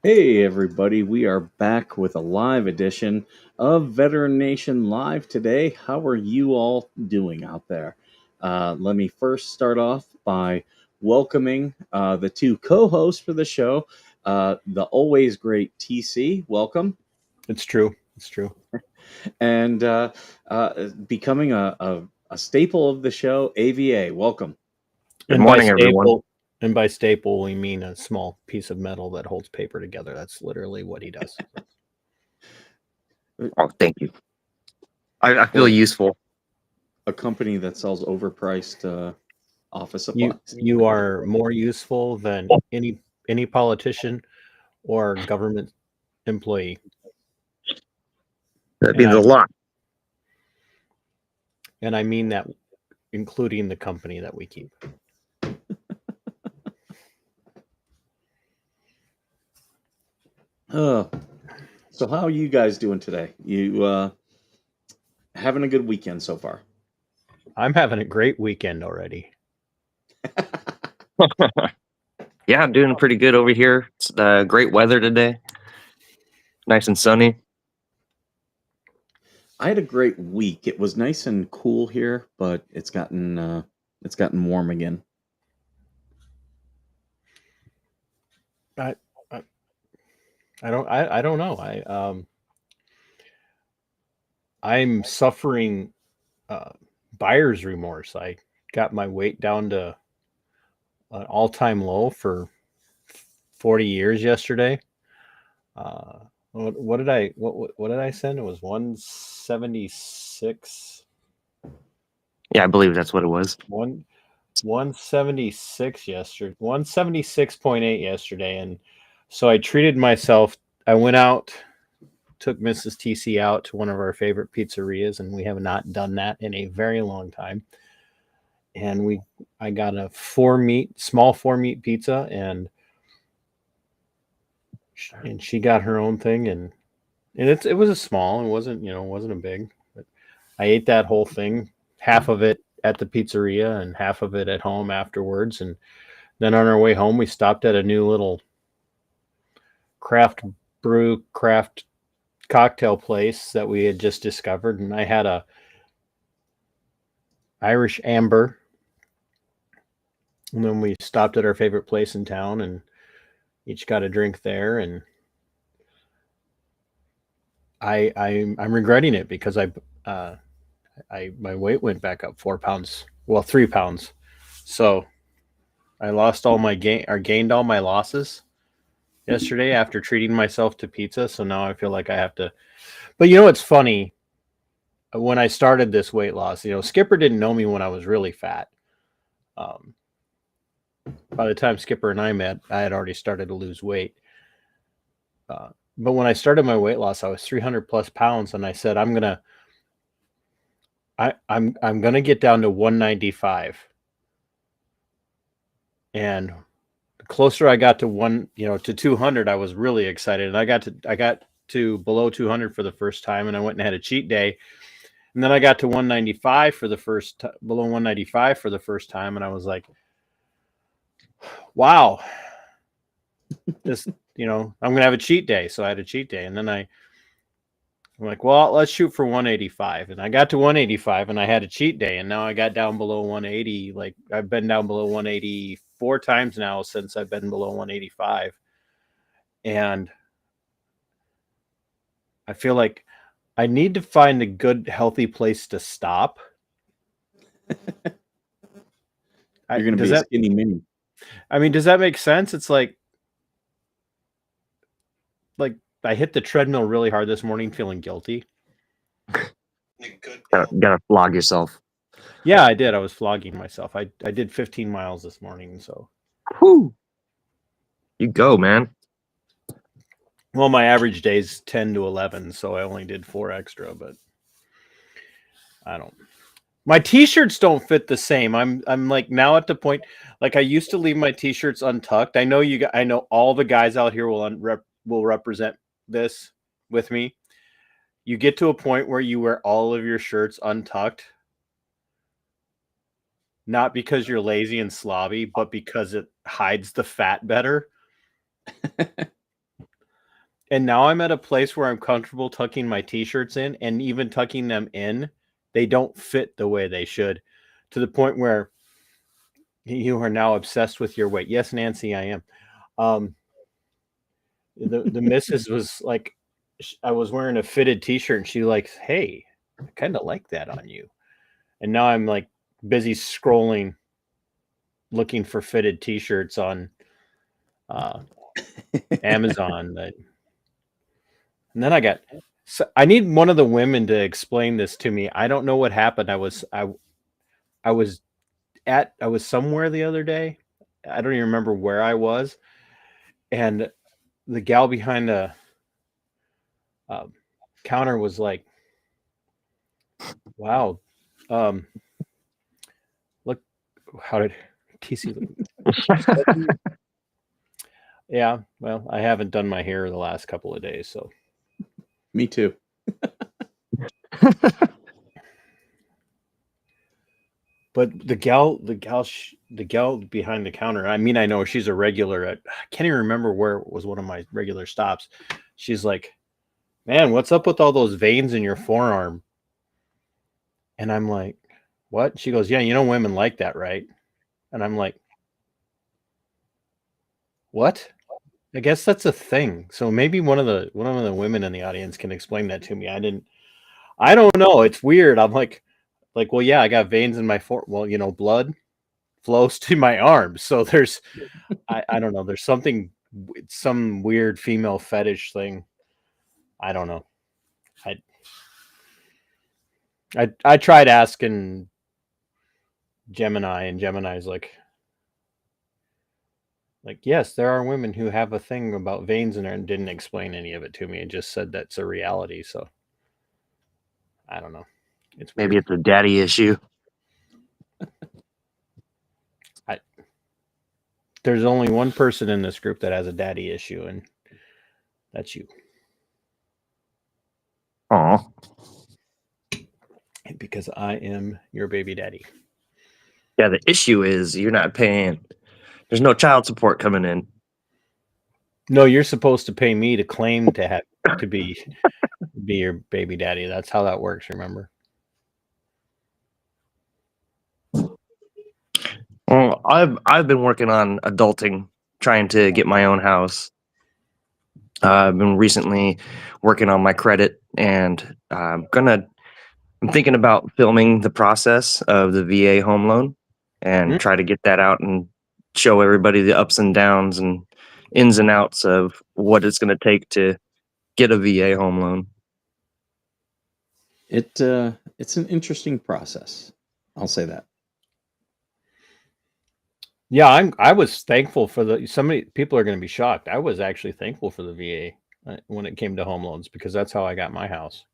Hey, everybody, we are back with a live edition of Veteran Nation Live today. How are you all doing out there? Let me first start off by welcoming the two co hosts for the show, the always great TC. Welcome. It's true. It's true. And becoming a staple of the show, AVA. Welcome. Good And by morning, everyone. staple, we mean a small piece of metal that holds paper together. That's literally what he does. Oh, thank you. I feel Or useful. a company that sells overpriced office You supplies. you are more useful than any politician or government employee. That And means I a lot. and I mean that including the company that we keep. So how are you guys doing today? You having a good weekend so far? I'm having a great weekend already. Yeah, I'm doing pretty good over here. It's great weather today. Nice and sunny. I had a great week. It was nice and cool here, but it's gotten warm again. I I, I don't know. I'm suffering buyer's remorse. I got my weight down to an all-time low for 40 years yesterday. Uh, what did what did I send? It was 176, Yeah, I believe that's what it was. 176 yesterday, 176.8 yesterday, and so I treated myself. I went out, took Mrs. TC out to one of our favorite pizzerias, and we have not done that in a very long time. And I got a small 4 meat pizza, and she got her own thing, and it was a small. It wasn't wasn't a big. But I ate that whole thing, half of it at the pizzeria and half of it at home afterwards. And then on our way home, we stopped at a new little craft cocktail place that we had just discovered, and I had a Irish amber. And then we stopped at our favorite place in town and each got a drink there. And I'm regretting it because my weight went back up 4 pounds. Well, 3 pounds. So I lost all my gain or gained all my losses yesterday after treating myself to pizza. So now I feel like I have to. But it's funny. When I started this weight loss, Skipper didn't know me when I was really fat. Um, by the time Skipper and I met, I had already started to lose weight. But when I started my weight loss, I was 300 plus pounds, and I said I'm gonna get down to 195. And the closer I got to to 200, I was really excited, and I got to below 200 for the first time, and I went and had a cheat day, and then I got to 195 below 195 for the first time, and I was like, wow, this I'm gonna have a cheat day. So I had a cheat day, and then I'm like, well, let's shoot for 185. And I got to 185 and I had a cheat day. And now I got down below 180. Like I've been down below 180 4 times now since I've been below 185. And I feel like I need to find a good, healthy place to stop. You're going to be a skinny mini. I mean, does that make sense? It's like I hit the treadmill really hard this morning, feeling guilty. Gotta flog yourself. Yeah, I did. I was flogging myself. I did 15 miles this morning. So, Whew. You go, man. well, my average day is 10 to 11, so I only did 4 extra, but I don't. My t-shirts don't fit the same. I'm like now at the point, like I used to leave my t-shirts untucked. I know all the guys out here will represent this with me. You get to a point where you wear all of your shirts untucked, not because you're lazy and slobby, but because it hides the fat better. And now I'm at a place where I'm comfortable tucking my t-shirts in, and even tucking them in, they don't fit the way they should, to the point where you are now obsessed with your weight. Yes, Nancy, I am. Um, the missus was like, I was wearing a fitted t-shirt, and she like, hey, I kind of like that on you. And now I'm like busy scrolling, looking for fitted t-shirts on Amazon. And then I need one of the women to explain this to me. I don't know what happened. I was somewhere the other day. I don't even remember where I was, and the gal behind the counter was like, "Wow, look, how did TC look?" Yeah, well, I haven't done my hair the last couple of days, so. Me too. But the gal behind the counter, I mean, I know she's a regular I can't even remember where it was one of my regular stops. She's like, "Man, what's up with all those veins in your forearm?" And I'm like, "What?" She goes, "Yeah, you know women like that, right?" And I'm like, "What?" I guess that's a thing. So maybe one of the women in the audience can explain that to me. I don't know. It's weird. I'm like, well, yeah, I got veins in my well, blood flows to my arms. So there's, I don't know. There's some weird female fetish thing. I don't know. I tried asking Gemini, and Gemini's like, yes, there are women who have a thing about veins in there, and didn't explain any of it to me. It just said that's a reality. So I don't know. It's weird. Maybe it's a daddy issue. There's only one person in this group that has a daddy issue, and that's you. Aw. Because I am your baby daddy. Yeah, the issue is you're not paying. There's no child support coming in. No, you're supposed to pay me to claim to be your baby daddy. That's how that works, remember? Well, I've been working on adulting, trying to get my own house. I've been recently working on my credit, and I'm thinking about filming the process of the VA home loan and try to get that out and show everybody the ups and downs and ins and outs of what it's going to take to get a VA home loan. It's an interesting process. I'll say that. Yeah, I was thankful for so many people are going to be shocked. I was actually thankful for the VA when it came to home loans, because that's how I got my house.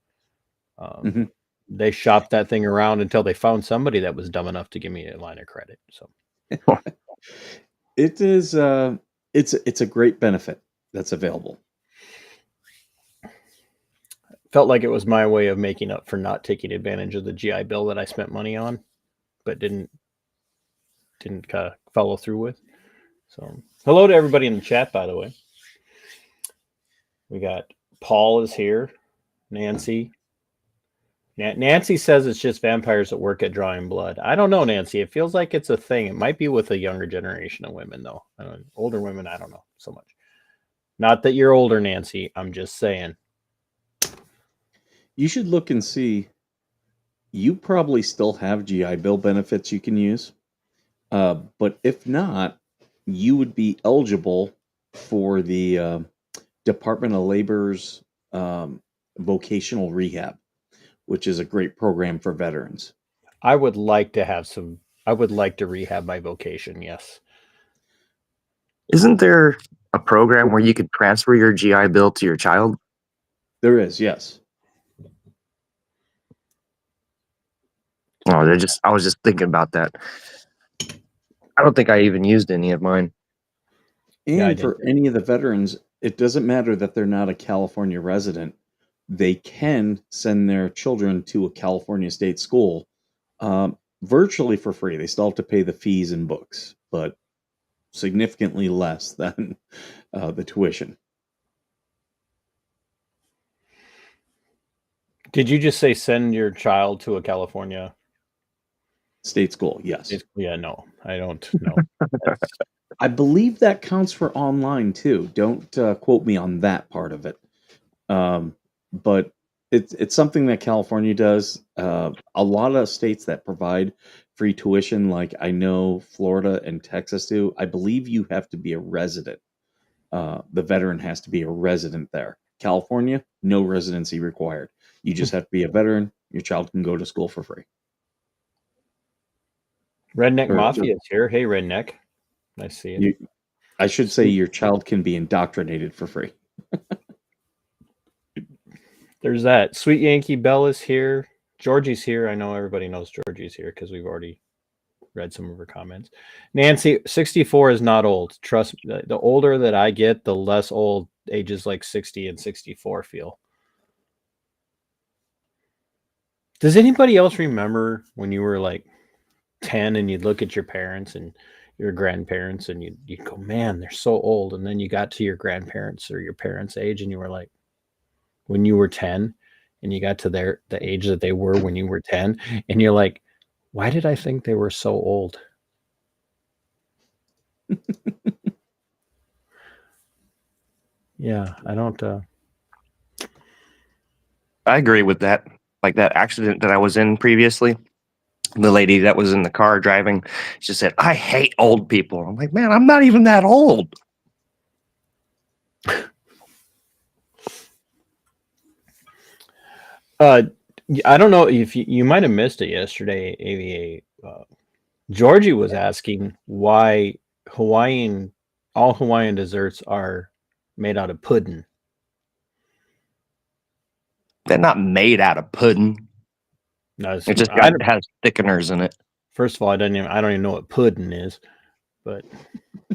They shopped that thing around until they found somebody that was dumb enough to give me a line of credit. So it is it's a great benefit that's available. Felt like it was my way of making up for not taking advantage of the GI Bill that I spent money on, but didn't follow through with. So hello to everybody in the chat, by the way. We got Paul is here. Nancy. Nancy says it's just vampires that work at drawing blood. I don't know, Nancy. It feels like it's a thing. It might be with a younger generation of women, though. Older women, I don't know so much. Not that you're older, Nancy. I'm just saying. You should look and see. You probably still have GI Bill benefits you can use. But if not, you would be eligible for the Department of Labor's vocational rehab, which is a great program for veterans. I would like to rehab my vocation, yes. Isn't there a program where you could transfer your GI Bill to your child? There is, yes. Oh, I was just thinking about that. I don't think I even used any of mine. And for any of the veterans, it doesn't matter that they're not a California resident. They can send their children to a California state school virtually for free. They still have to pay the fees and books, but significantly less than the tuition. Did you just say send your child to a California State school, yes. Yeah, no, I don't know. I believe that counts for online too. Don't quote me on that part of it. But it's something that California does. A lot of states that provide free tuition, like I know Florida and Texas do. I believe you have to be a resident. The veteran has to be a resident there. California, no residency required. You just have to be a veteran. Your child can go to school for free. Redneck Or- Mafia is here. Hey, Redneck. Nice seeing you. I should say your child can be indoctrinated for free. There's that. Sweet Yankee Bell is here. Georgie's here. I know everybody knows Georgie's here because we've already read some of her comments. Nancy, 64 is not old. Trust me. The older that I get, the less old ages like 60 and 64 feel. Does anybody else remember when you were like 10 and you'd look at your parents and your grandparents and you'd go, man, they're so old. And then you got to your grandparents or your parents' age and you were like, when you were 10 and you got to the age that they were when you were 10 and you're like, why did I think they were so old? Yeah, I don't. I agree with that. Like that accident that I was in previously, the lady that was in the car driving, she said, "I hate old people." I'm like, man, I'm not even that old. I don't know if you might have missed it yesterday, AVA. Georgie was asking why all Hawaiian desserts are made out of pudding. They're not made out of pudding. No, It just has thickeners in it. First of all, I don't even know what pudding is, but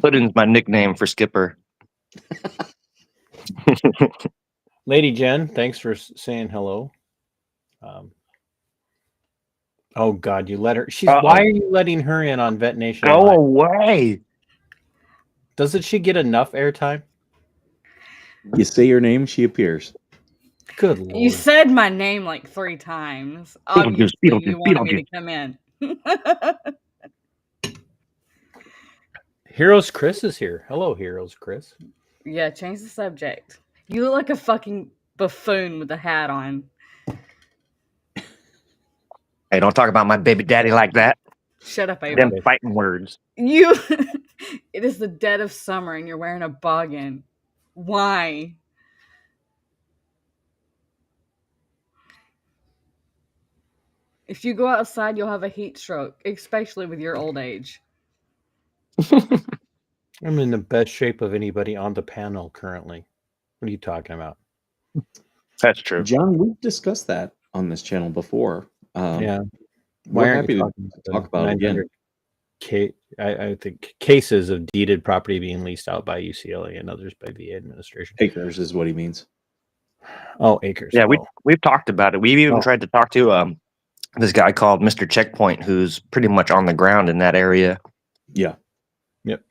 Pudding's my nickname for Skipper. Lady Jen, thanks for saying hello. Oh God, you let her. Why are you letting her in on Vet Nation? Go away. Doesn't she get enough airtime? You say your name, she appears. Good Lord. You said my name like 3 times. Obviously, you wanted me to come in. Heroes Chris is here. Hello, Heroes Chris. Yeah, change the subject. You look like a fucking buffoon with a hat on. Hey, don't talk about my baby daddy like that. Shut up, Ava. Them fighting words. You. It is the dead of summer and you're wearing a boggin. Why? If you go outside, you'll have a heat stroke, especially with your old age. I'm in the best shape of anybody on the panel currently. What are you talking about? That's true. John, we've discussed that on this channel before. Yeah. We're happy to talk about it again. I think cases of deeded property being leased out by UCLA and others by VA administration. Acres is what he means. Oh, acres. Yeah, we've talked about it. We've even tried to talk to this guy called Mr. Checkpoint, who's pretty much on the ground in that area. Yeah. Yep.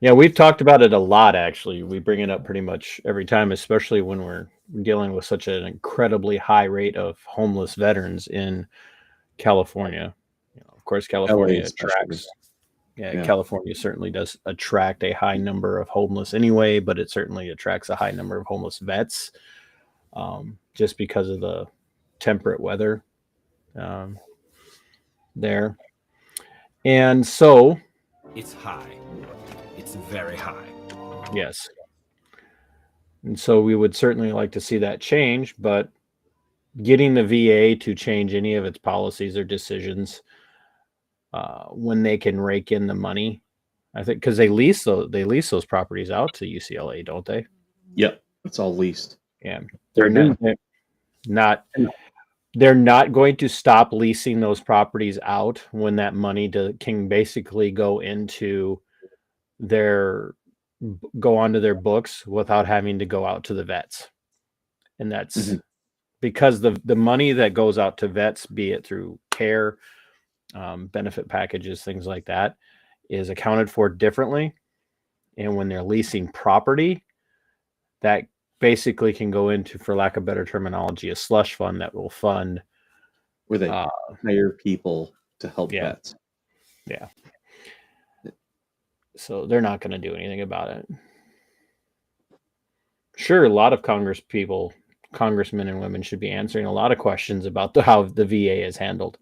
Yeah, we've talked about it a lot, actually. We bring it up pretty much every time, especially when we're dealing with such an incredibly high rate of homeless veterans in California. Of course, California attracts. Yeah, California certainly does attract a high number of homeless anyway, but it certainly attracts a high number of homeless vets just because of the temperate weather there. And so it's high. It's very high. Yes. And so we would certainly like to see that change, but getting the VA to change any of its policies or decisions when they can rake in the money, I think, because they lease those properties out to UCLA, don't they? Yep, it's all leased. Yeah, they're not going to stop leasing those properties out when that money can basically go onto their books without having to go out to the vets. And that's because the money that goes out to vets, be it through care, benefit packages, things like that, is accounted for differently. And when they're leasing property, that basically can go into, for lack of better terminology, a slush fund that will fund. Where they hire people to help yeah. vets. Yeah. So they're not going to do anything about it. Sure, a lot of congressmen and women should be answering a lot of questions about how the VA is handled,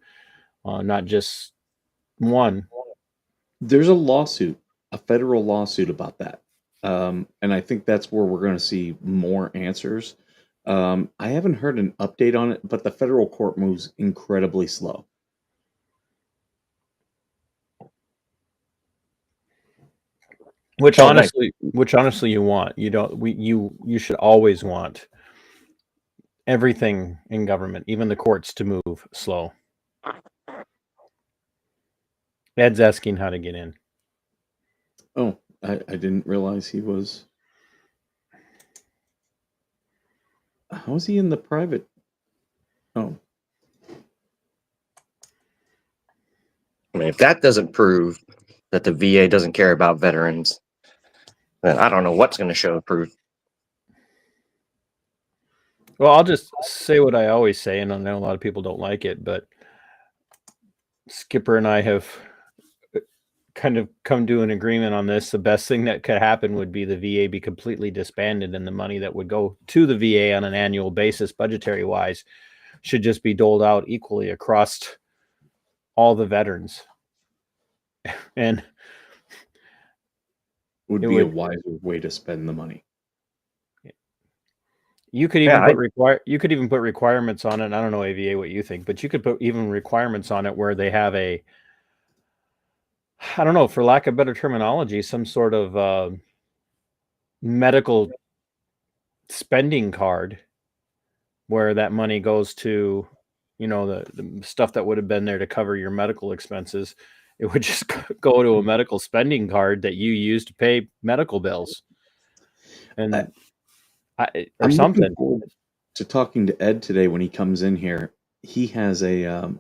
not just one. There's a lawsuit, a federal lawsuit about that. And I think that's where we're going to see more answers. I haven't heard an update on it, but the federal court moves incredibly slow. Which Oh, nice. honestly you want. You should always want everything in government, even the courts, to move slow. Ed's asking how to get in. Oh, I didn't realize he was. How is he in the private? Oh, I mean, if that doesn't prove that the VA doesn't care about veterans, then I don't know what's going to show proof. Well, I'll just say what I always say, and I know a lot of people don't like it, but Skipper and I have kind of come to an agreement on this. The best thing that could happen would be the VA be completely disbanded, and the money that would go to the VA on an annual basis, budgetary wise, should just be doled out equally across all the veterans. And would be a wiser way to spend the money. You could even you could even put requirements on it. I don't know, AVA, what you think, but you could put even requirements on it where they have a, I don't know, for lack of better terminology, some sort of medical spending card where that money goes to, the stuff that would have been there to cover your medical expenses. It would just go to a medical spending card that you use to pay medical bills. And I'm something. To talking to Ed today when he comes in here. He has a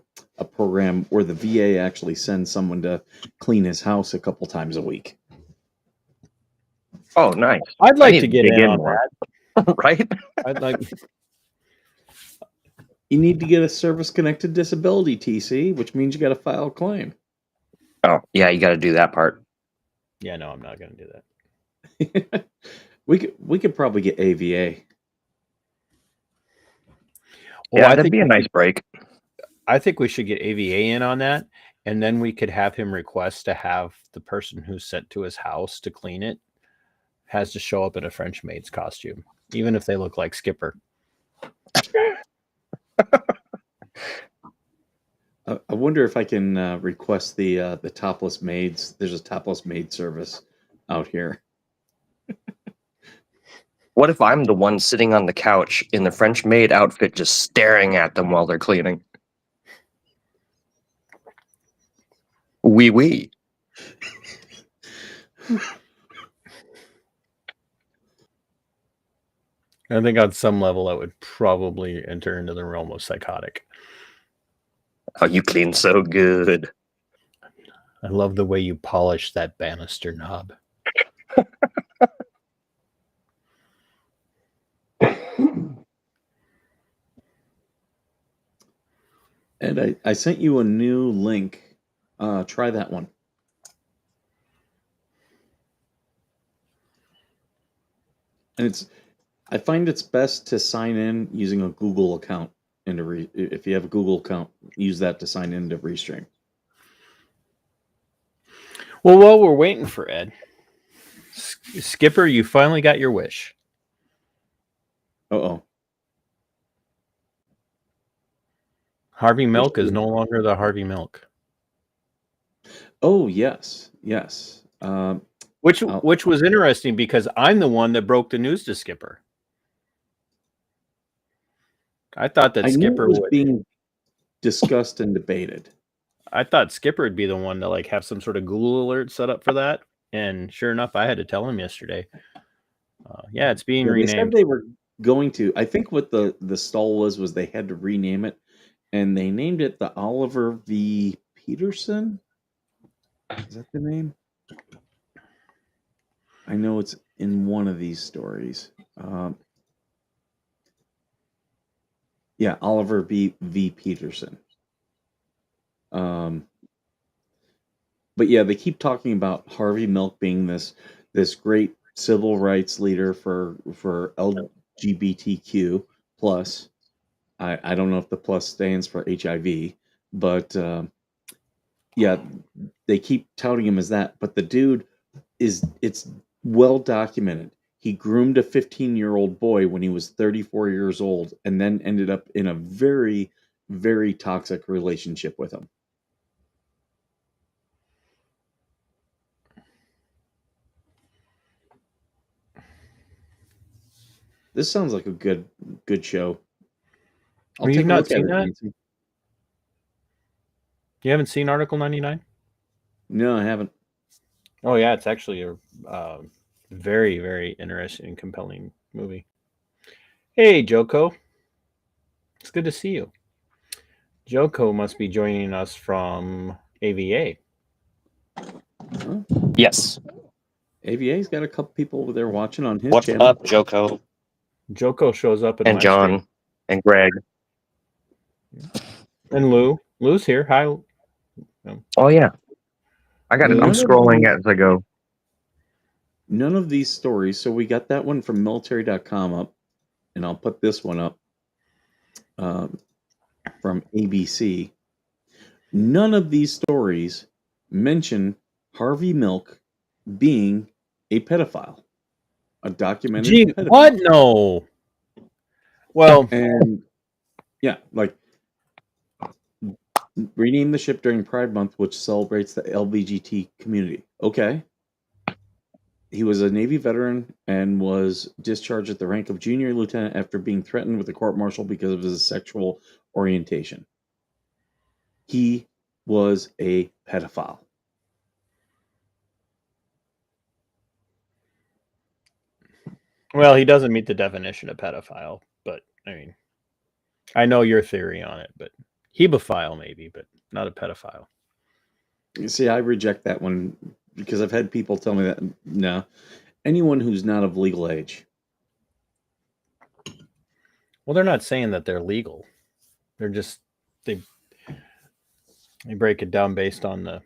program where the VA actually sends someone to clean his house a couple times a week. Oh, nice! I'd like to get in on that. Right? I'd like. You need to get a service-connected disability, TC, which means you got to file a claim. Oh, yeah, you got to do that part. Yeah, no, I'm not going to do that. We could probably get AVA. Well, yeah, that'd be a nice break. I think we should get AVA in on that, and then we could have him request to have the person who's sent to his house to clean it has to show up in a French maid's costume, even if they look like Skipper. I wonder if I can request the topless maids. There's a topless maid service out here. What if I'm the one sitting on the couch in the French maid outfit just staring at them while they're cleaning? Oui, oui. I think on some level that would probably enter into the realm of psychotic. Oh, you clean so good. I love the way you polish that banister knob. And I sent you a new link. Try that one. And I find it's best to sign in using a Google account. And if you have a Google account, use that to sign in to Restream. Well, while we're waiting for Ed, Skipper, you finally got your wish. Uh-oh. Harvey Milk is no longer the Harvey Milk. Oh, yes. Which was interesting because I'm the one that broke the news to Skipper. I thought that Skipper was being discussed and debated. I thought Skipper would be the one to have some sort of Google alert set up for that. And sure enough, I had to tell him yesterday. Yeah, it's being renamed. They said they were going to. I think what the stall was they had to rename it. And they named it the Oliver V. Peterson. Is that the name? I know it's in one of these stories. Yeah, Oliver V. Peterson. But yeah, they keep talking about Harvey Milk being this great civil rights leader for LGBTQ plus. I don't know if the plus stands for HIV, but yeah, they keep touting him as that. But the dude it's well documented. He groomed a 15-year-old boy when he was 34 years old and then ended up in a very, very toxic relationship with him. This sounds like a good show. I'll Well, take you've a not look at seen it, that? Nancy. You haven't seen Article 99? No, I haven't. Oh yeah, it's actually a very, very interesting and compelling movie. Hey, Joko. It's good to see you. Joko must be joining us from AVA. Huh? Yes. AVA's got a couple people over there watching on his What's channel. up, Joko Joko shows up in and my John stream. and Greg? And Lou. Lou's here. Hi. Oh yeah, I got it. I'm None of scrolling these- as I go. None of these stories. So we got that one from military.com up, and I'll put this one up from ABC. None of these stories mention Harvey Milk being a pedophile, a documented Gee, pedophile. what? No. Well, And yeah, like rename the ship during Pride Month, which celebrates the LGBT community. Okay. He was a Navy veteran and was discharged at the rank of junior lieutenant after being threatened with a court martial because of his sexual orientation. He was a pedophile. well, he doesn't meet the definition of pedophile, but I mean, I know your theory on it, but hebephile maybe, but not a pedophile. You see, I reject that one because I've had people tell me that no, anyone who's not of legal age. Well, they're not saying that they're legal. They're just they break it down based on the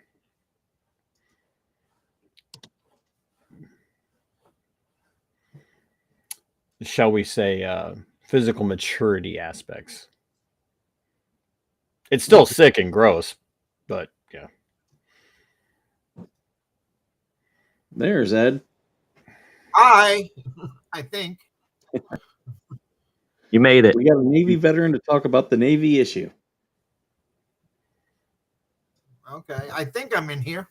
shall we say physical maturity aspects. It's still sick and gross, but yeah. There's Ed. Hi, I think. You made it. We got a Navy veteran to talk about the Navy issue. Okay, I think I'm in here.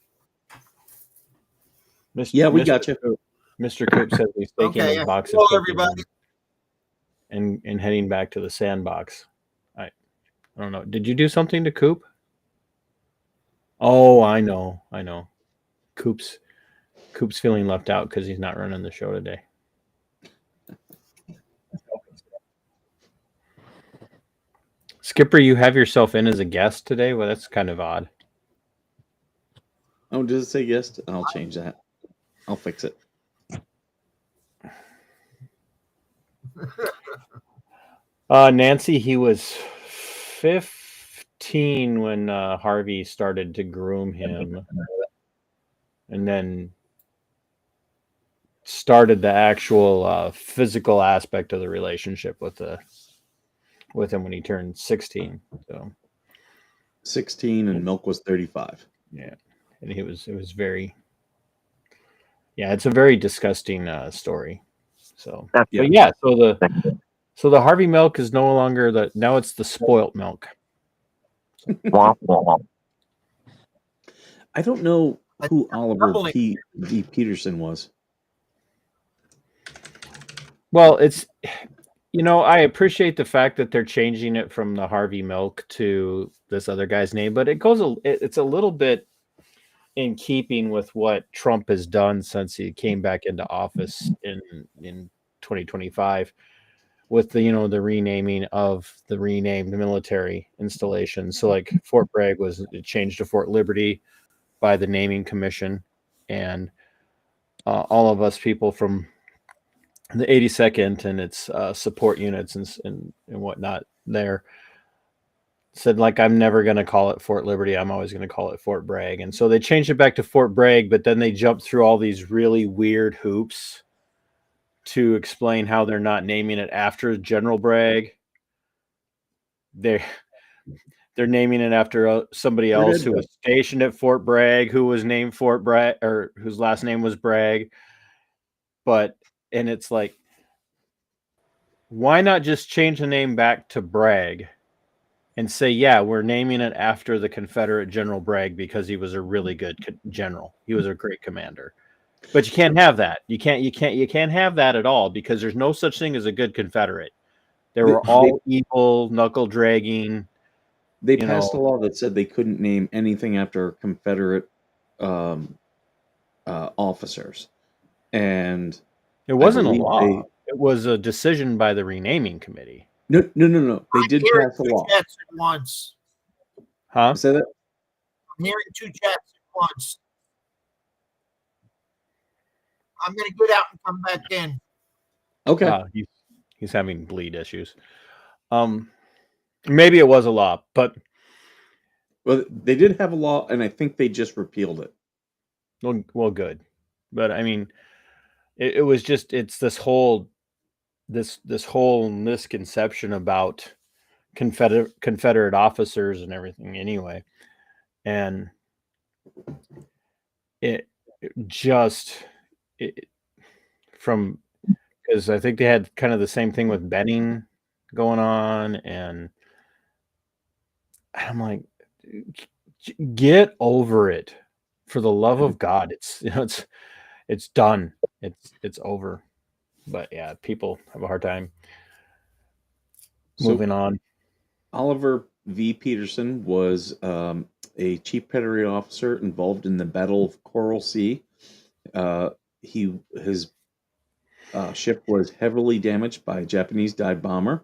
Yeah, we got you. Mr. Coop says he's taking Okay, a box hello of cookies everybody. and heading back to the sandbox. I don't know. Did you do something to Coop? Oh, I know. Coop's feeling left out because he's not running the show today. Skipper, you have yourself in as a guest today? Well, that's kind of odd. Oh, does it say guest? I'll change that. I'll fix it. Nancy, he was 15 when Harvey started to groom him, and then started the actual physical aspect of the relationship with him when he turned 16. So 16 and Milk was 35. yeah, and it was very it's a very disgusting story. So Yeah. but yeah, so the Harvey Milk is no longer now it's the spoilt milk. Womp womp. I don't know who Oliver Doubling. P. D. Peterson was. Well, it's I appreciate the fact that they're changing it from the Harvey Milk to this other guy's name, but it's a little bit in keeping with what Trump has done since he came back into office in 2025 with the renaming of the renamed military installation. So like Fort Bragg was changed to Fort Liberty by the naming commission, and all of us people from the 82nd and its support units and whatnot there said, like, I'm never going to call it Fort Liberty. I'm always going to call it Fort Bragg. And so they changed it back to Fort Bragg, but then they jumped through all these really weird hoops to explain how they're not naming it after General Bragg. They're naming it after somebody Where else did who was stationed at Fort Bragg, who was named Fort Bragg, or whose last name was Bragg. And it's like, why not just change the name back to Bragg and say, yeah, we're naming it after the Confederate General Bragg because he was a really good general. He was a great commander. But you can't have that. You can't have that at all, because there's no such thing as a good Confederate. They were all evil, knuckle dragging. They passed a law that said they couldn't name anything after Confederate officers, and it wasn't a believe law. It was a decision by the renaming committee. No. They did pass a law. Jets at once. Huh? Say that. I'm hearing two jets at once. I'm going to get out and come back in. Okay. He's having bleed issues. Maybe it was a law, but Well, they did have a law, and I think they just repealed it. well, good. But I mean, it was just, it's this whole misconception about Confederate officers and everything anyway. And because I think they had kind of the same thing with Benning going on, and I'm like, get over it, for the love of God. It's done. It's over. But yeah, people have a hard time moving on. Oliver V. Peterson was a chief petty officer involved in the Battle of Coral Sea. His ship was heavily damaged by a Japanese dive bomber,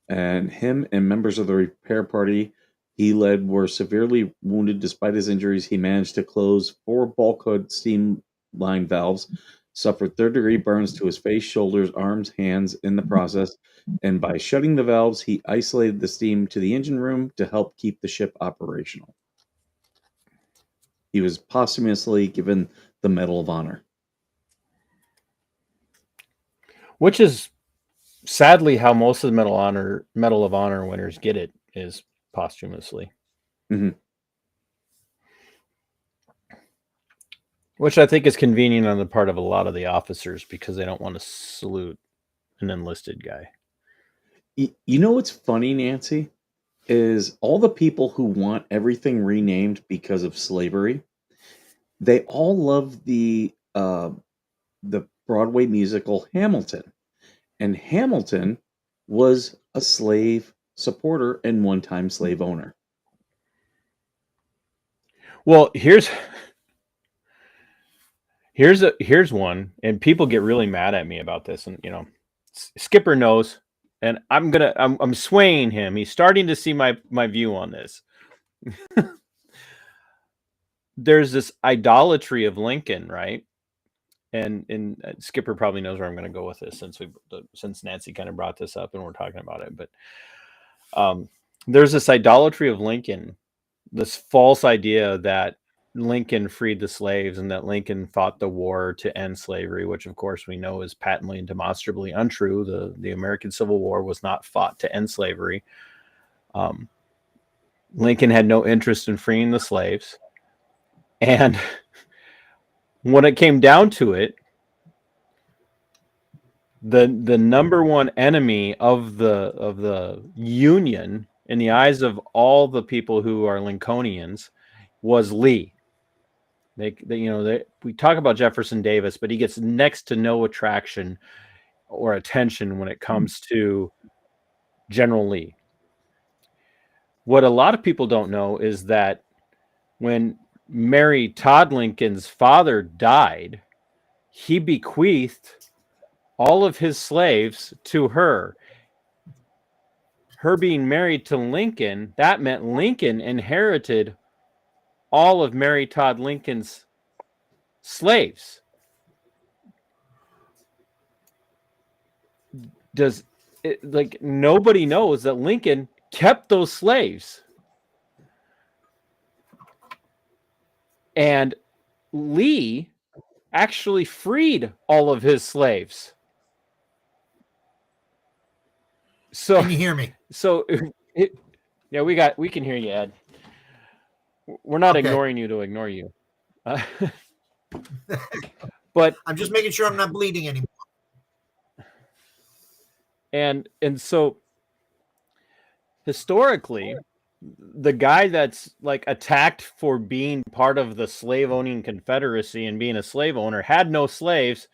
and him and members of the repair party he led were severely wounded. Despite his injuries, he managed to close 4 bulkhead steam line valves, suffered third-degree burns to his face, shoulders, arms, hands in the process, and by shutting the valves, he isolated the steam to the engine room to help keep the ship operational. He was posthumously given the Medal of Honor. Which is sadly how most of the Medal of Honor winners get it, is posthumously. Mm-hmm. Which I think is convenient on the part of a lot of the officers, because they don't want to salute an enlisted guy. You know what's funny, Nancy, is all the people who want everything renamed because of slavery, they all love the Broadway musical Hamilton. And Hamilton was a slave supporter and one-time slave owner. Well, here's one, and people get really mad at me about this, and Skipper knows, and I'm swaying him. He's starting to see my view on this. There's this idolatry of Lincoln, right? And Skipper probably knows where I'm going to go with this, since Nancy kind of brought this up and we're talking about it. But there's this idolatry of Lincoln, this false idea that Lincoln freed the slaves and that Lincoln fought the war to end slavery, which of course we know is patently and demonstrably untrue. The American Civil War was not fought to end slavery. Lincoln had no interest in freeing the slaves. And when it came down to it, the number one enemy of the Union in the eyes of all the people who are Lincolnians was Lee. We talk about Jefferson Davis, but he gets next to no attraction or attention when it comes to General Lee. What a lot of people don't know is that when Mary Todd Lincoln's father died, he bequeathed all of his slaves to her. Her being married to Lincoln, that meant Lincoln inherited all of Mary Todd Lincoln's slaves. like nobody knows that Lincoln kept those slaves. And Lee actually freed all of his slaves. So Can you hear me? So, yeah, we can hear you, Ed. We're not Okay. ignoring you to ignore you. But I'm just making sure I'm not bleeding anymore. and so historically, the guy that's like attacked for being part of the slave owning confederacy and being a slave owner had no slaves.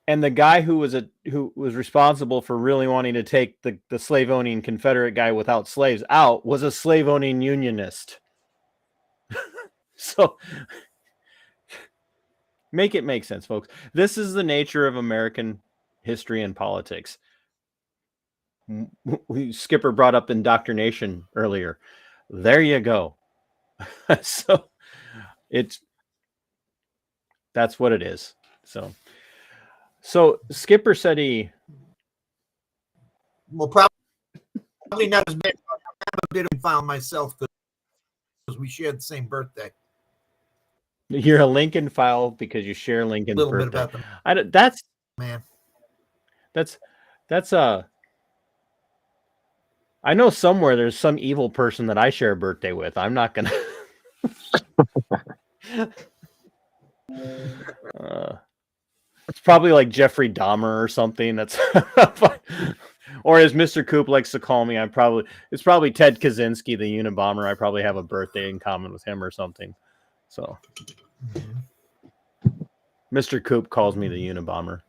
And the guy who was responsible for really wanting to take the slave owning Confederate guy without slaves out was a slave owning Unionist. So make it make sense, folks. This is the nature of American history and politics. Skipper brought up indoctrination earlier. There you go. So that's what it is. So Skipper said he... Well, probably not as bad. I'm a bit of a file myself because we shared the same birthday. You're a Lincoln file because you share Lincoln's A little birthday. bit about them. Man. That's I know somewhere there's some evil person that I share a birthday with. I'm not gonna. It's probably like Jeffrey Dahmer or something. That's or as Mr. Coop likes to call me, it's probably Ted Kaczynski, the Unabomber. I probably have a birthday in common with him or something. So Mr. Coop calls me the Unabomber.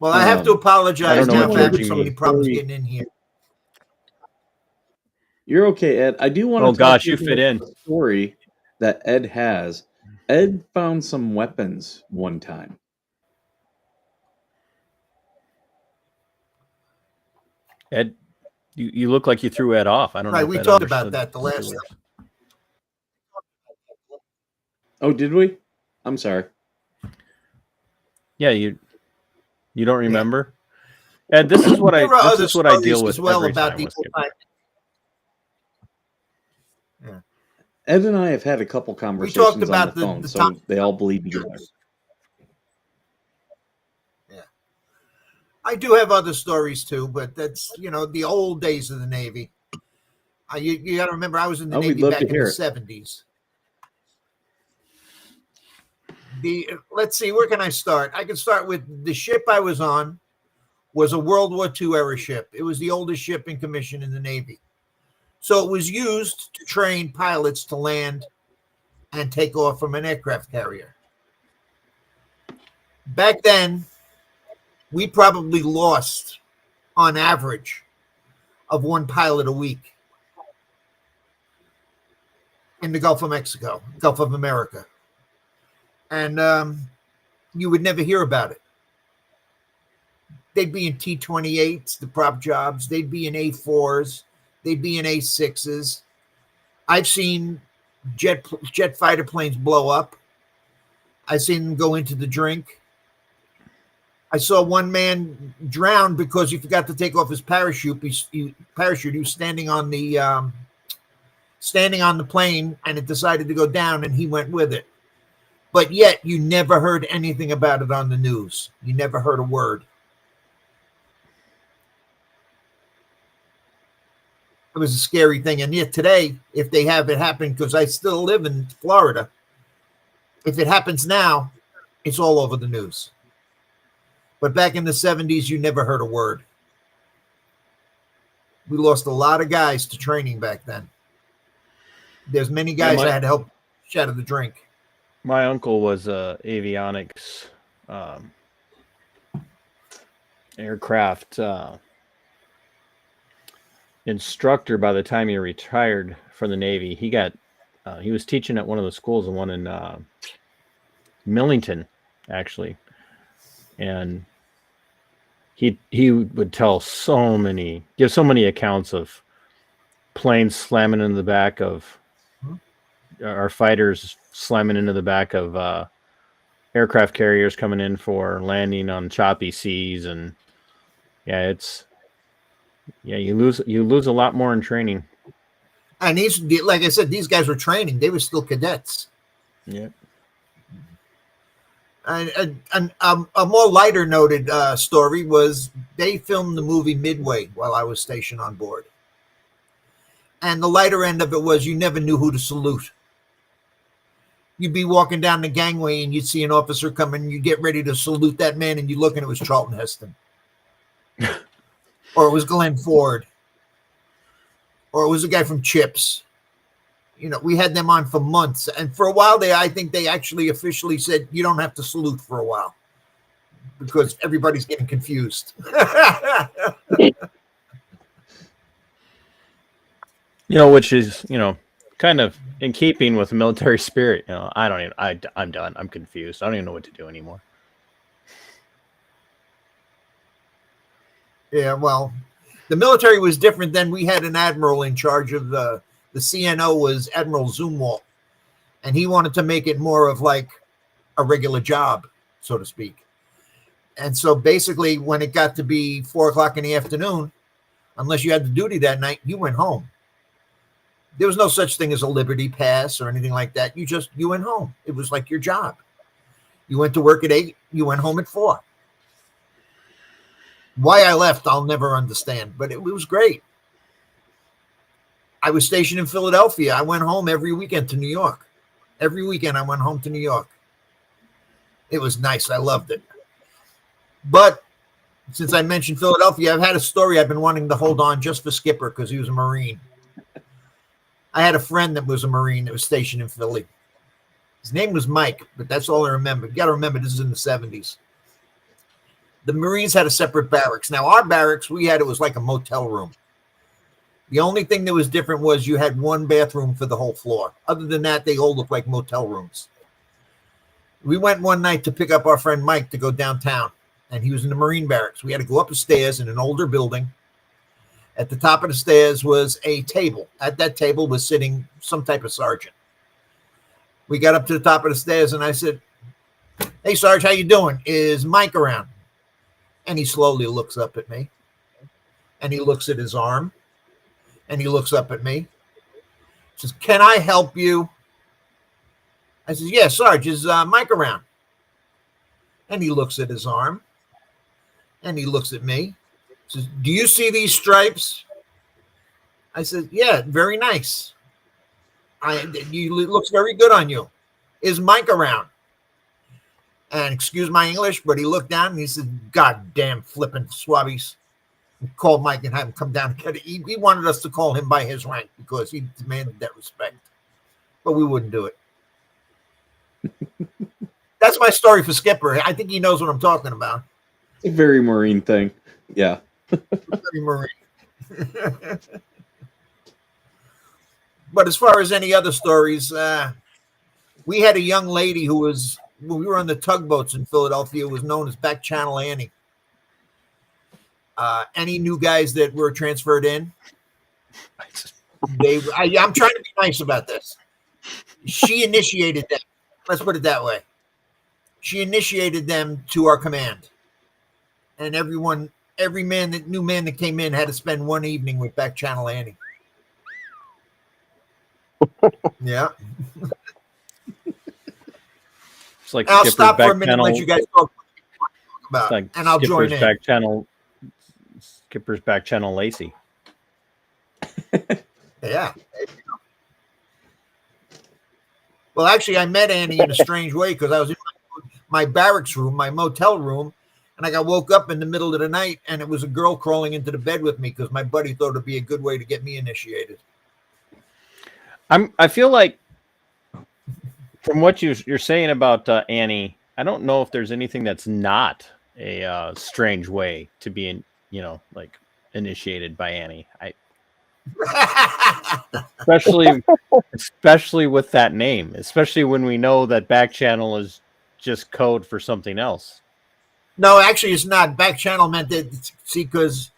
Well, I have to apologize know now what for having judging so many me. problems getting in here. You're okay, Ed. I do want to. Oh gosh, you fit in. Story that Ed has. Ed found some weapons one time. Ed, you look like you threw Ed off. I don't know. Right, if we Ed talked about understood that the last the time. Oh, did we? I'm sorry. Yeah, you don't remember? Ed, this is what I There are other this is what I deal stories with as well every about time the with old Skipper. time. Ed and I have had a couple We conversations talked about on the phone, the so time. they all bleed together. Yeah, I do have other stories too, but that's the old days of the Navy. You got to remember, I was in the Oh, we'd Navy love back to in hear the it. 70s. Let's see, where can I start? I can start with the ship I was on was a World War II era ship. It was the oldest ship in commission in the Navy. So it was used to train pilots to land and take off from an aircraft carrier. Back then, we probably lost, on average, of one pilot a week in the Gulf of Mexico, Gulf of America. And you would never hear about it. They'd be in T-28s, the prop jobs. They'd be in A4s. They'd be in A6s. I've seen jet fighter planes blow up. I've seen them go into the drink. I saw one man drown because he forgot to take off his parachute. He was standing on the plane, and it decided to go down, and he went with it. But yet, you never heard anything about it on the news. You never heard a word. It was a scary thing. And yet today, if they have it happen, because I still live in Florida, if it happens now, it's all over the news. But back in the 70s, you never heard a word. We lost a lot of guys to training back then. There's many guys that had to help shatter the drink. My uncle was a avionics aircraft instructor by the time he retired from the Navy. He was teaching at one of the schools, the one in Millington, actually. And he would give so many accounts of planes slamming into the back of our fighters, slamming into the back of aircraft carriers coming in for landing on choppy seas, and yeah, you lose a lot more in training. And these, like I said, these guys were training. They were still cadets. Yeah. And a more lighter noted story was they filmed the movie Midway while I was stationed on board. And the lighter end of it was you never knew who to salute. You'd be walking down the gangway and you'd see an officer coming and you get ready to salute that man and you look and it was Charlton Heston. Or it was Glenn Ford. Or it was a guy from Chips. We had them on for months. And for a while I think they actually officially said, you don't have to salute for a while because everybody's getting confused. Which is, kind of in keeping with the military spirit. I'm done. I'm confused. I don't even know what to do anymore. Yeah, well, the military was different then. We had an admiral in charge of the CNO was Admiral Zumwalt, and he wanted to make it more of like a regular job, so to speak. And so basically when it got to be 4:00 in the afternoon, unless you had the duty that night, you went home. There was no such thing as a Liberty Pass or anything like that. You went home. It was like your job. You went to work at 8, you went home at 4. Why I left, I'll never understand, but it was great. I was stationed in Philadelphia. I went home every weekend to New York. Every weekend I went home to New York. It was nice. I loved it. But since I mentioned Philadelphia, I've had a story I've been wanting to hold on just for Skipper because he was a Marine. I had a friend that was a Marine that was stationed in Philly. His name was Mike, but that's all I remember. You got to remember, this is in the 70s. The Marines had a separate barracks. Now, our barracks, it was like a motel room. The only thing that was different was you had one bathroom for the whole floor. Other than that, they all looked like motel rooms. We went one night to pick up our friend Mike to go downtown, and he was in the Marine barracks. We had to go up the stairs in an older building. At the top of the stairs was a table. At that table was sitting some type of sergeant. We got up to the top of the stairs, and I said, "Hey, Sarge, how you doing? Is Mike around?" And he slowly looks up at me, and he looks at his arm, and he looks up at me. He says, "Can I help you?" I says, "Yeah, Sarge, is Mike around?" And he looks at his arm, and he looks at me. He says, "Do you see these stripes?" I said, "Yeah, very nice. It looks very good on you. Is Mike around?" And excuse my English, but he looked down and he said, "God damn flipping swabbies." He called Mike and had him come down. He wanted us to call him by his rank because he demanded that respect. But we wouldn't do it. That's my story for Skipper. I think he knows what I'm talking about. A very Marine thing. Yeah. Very Marine. But as far as any other stories, we had a young lady who was, when we were on the tugboats in Philadelphia, was known as Back Channel Annie. Any new guys that were transferred in, I'm trying to be nice about this. She initiated them. Let's put it that way. She initiated them to our command. And every new man that came in had to spend one evening with Back Channel Annie. Yeah. It's like I'll Skipper's stop for a back minute and channel. let you guys talk about It's like and I'll join Skipper's in. back channel. Skipper's back channel Lacey. Yeah. Well, actually, I met Annie in a strange way because I was in my barracks room, my motel room, and I got woke up in the middle of the night, and it was a girl crawling into the bed with me because my buddy thought it'd be a good way to get me initiated. I feel like from what you're saying about Annie, I don't know if there's anything that's not a strange way to be like initiated by Annie. Especially with that name, especially when we know that back channel is just code for something else. No, actually, it's not. Back channel meant that, see, because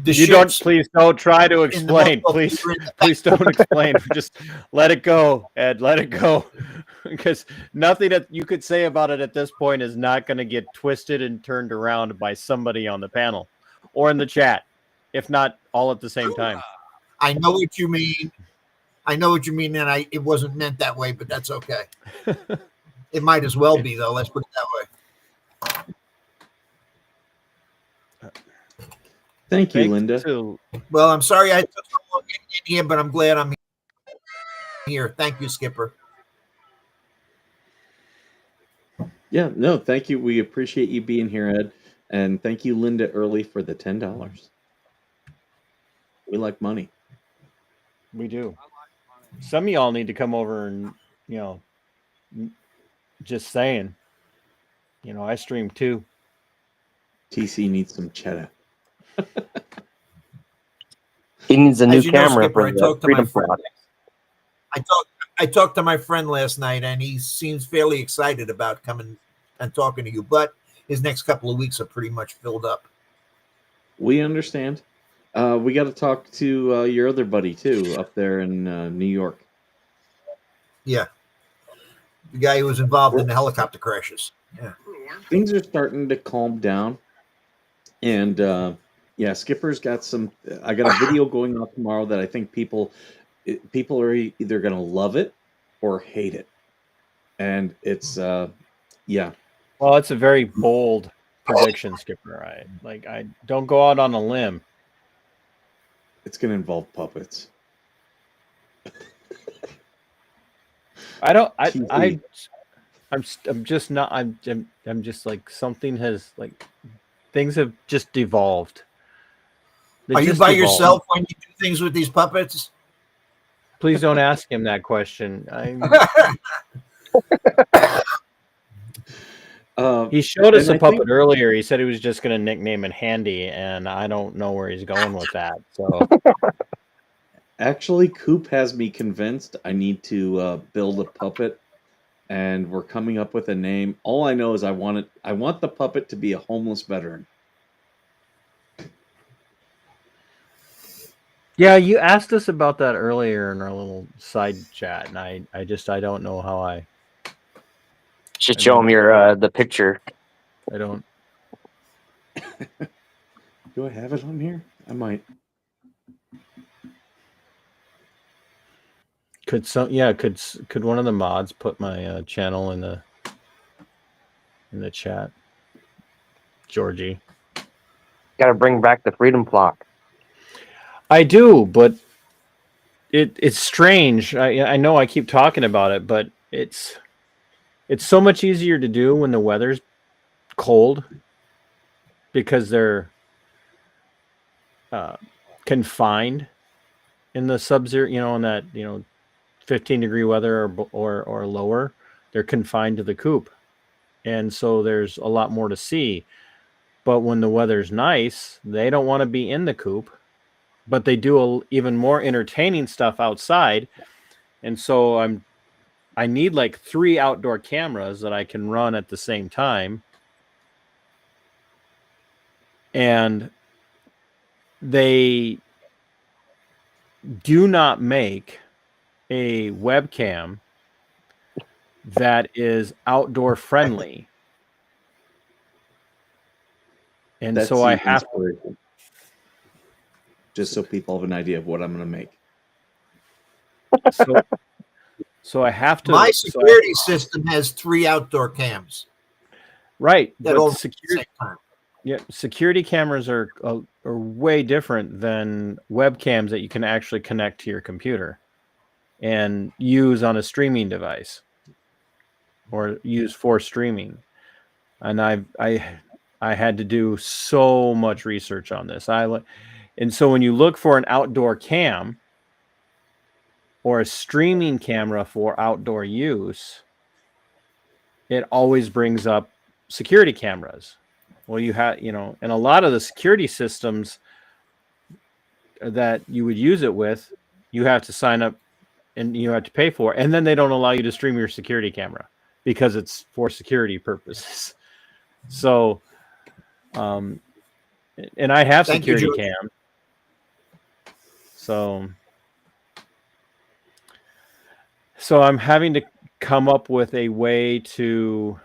The You don't. ships Please don't try to in the explain. motorboat Please, were in the please don't explain. Just let it go, Ed. Let it go, because nothing that you could say about it at this point is not going to get twisted and turned around by somebody on the panel or in the chat, if not all at the same time. I know what you mean. I know what you mean, and it wasn't meant that way, but that's okay. It might as well be, though. Let's put it that way. Thank you, Thanks Linda. to- Well, I'm sorry I took so long getting in here, but I'm glad I'm here. Thank you, Skipper. Yeah, no, thank you. We appreciate you being here, Ed. And thank you, Linda Early, for the $10. We like money. we do. Some of y'all need to come over and, just saying, I stream too. TC needs some cheddar. He needs a new As you know, camera Skipper, for I the talked to my Freedom friend. Plot. I talked to my friend last night, and he seems fairly excited about coming and talking to you. But his next couple of weeks are pretty much filled up. We understand. We got to talk to your other buddy, too, up there in New York. Yeah, the guy who was involved in the helicopter crashes. Yeah. Things are starting to calm down. And yeah, Skipper's got some. I got a video going out tomorrow that I think people are either going to love it or hate it. And it's, yeah. Well, it's a very bold prediction, Skipper. I don't go out on a limb. It's going to involve puppets. I'm just not. I'm just like something has like things have just devolved. They Are you just by devolved. yourself when you do things with these puppets? Please don't ask him that question. He showed us And a I puppet think- earlier. He said he was just going to nickname it Handy, and I don't know where he's going with that. So Actually, Coop has me convinced I need to build a puppet, and we're coming up with a name. All I know is I want the puppet to be a homeless veteran. yeah, you asked us about that earlier in our little side chat, and I don't know how I Should show him your the picture. don't. Do I have it on here? I might. Could one of the mods put my channel in the chat? Georgie. Got to bring back the Freedom Plot. I do, but it's strange. I know I keep talking about it, but it's so much easier to do when the weather's cold because they're confined in the sub-zero, in that 15-degree weather or lower. They're confined to the coop, and so there's a lot more to see. But when the weather's nice, they don't want to be in the coop, but they do even more entertaining stuff outside. And so I need like 3 outdoor cameras that I can run at the same time. And they do not make a webcam that is outdoor friendly. And That's so I the have inspiration. Just so people have an idea of what I'm going to make. so I have to. My security system has 3 outdoor cams Right. that But all run at the same time. Yeah, security cameras are way different than webcams that you can actually connect to your computer and use on a streaming device or use for streaming. And I had to do so much research on this. And so when you look for an outdoor cam or a streaming camera for outdoor use, it always brings up security cameras. Well, you have, and a lot of the security systems that you would use it with, you have to sign up and you have to pay for, and then they don't allow you to stream your security camera because it's for security purposes. So, and I have Thank you, security George. cam. So I'm having to come up with a way to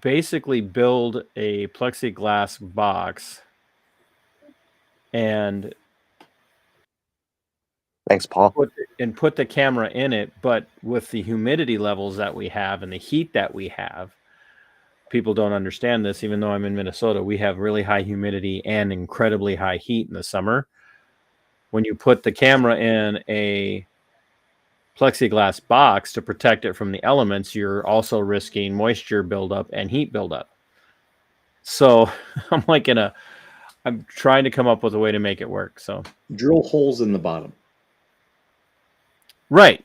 basically build a plexiglass box and Thanks, Paul. put the camera in it, but with the humidity levels that we have and the heat that we have, people don't understand this. Even though I'm in Minnesota, we have really high humidity and incredibly high heat in the summer. When you put the camera in a plexiglass box to protect it from the elements, you're also risking moisture buildup and heat buildup. So I'm trying to come up with a way to make it work. So Drill holes in the bottom. right.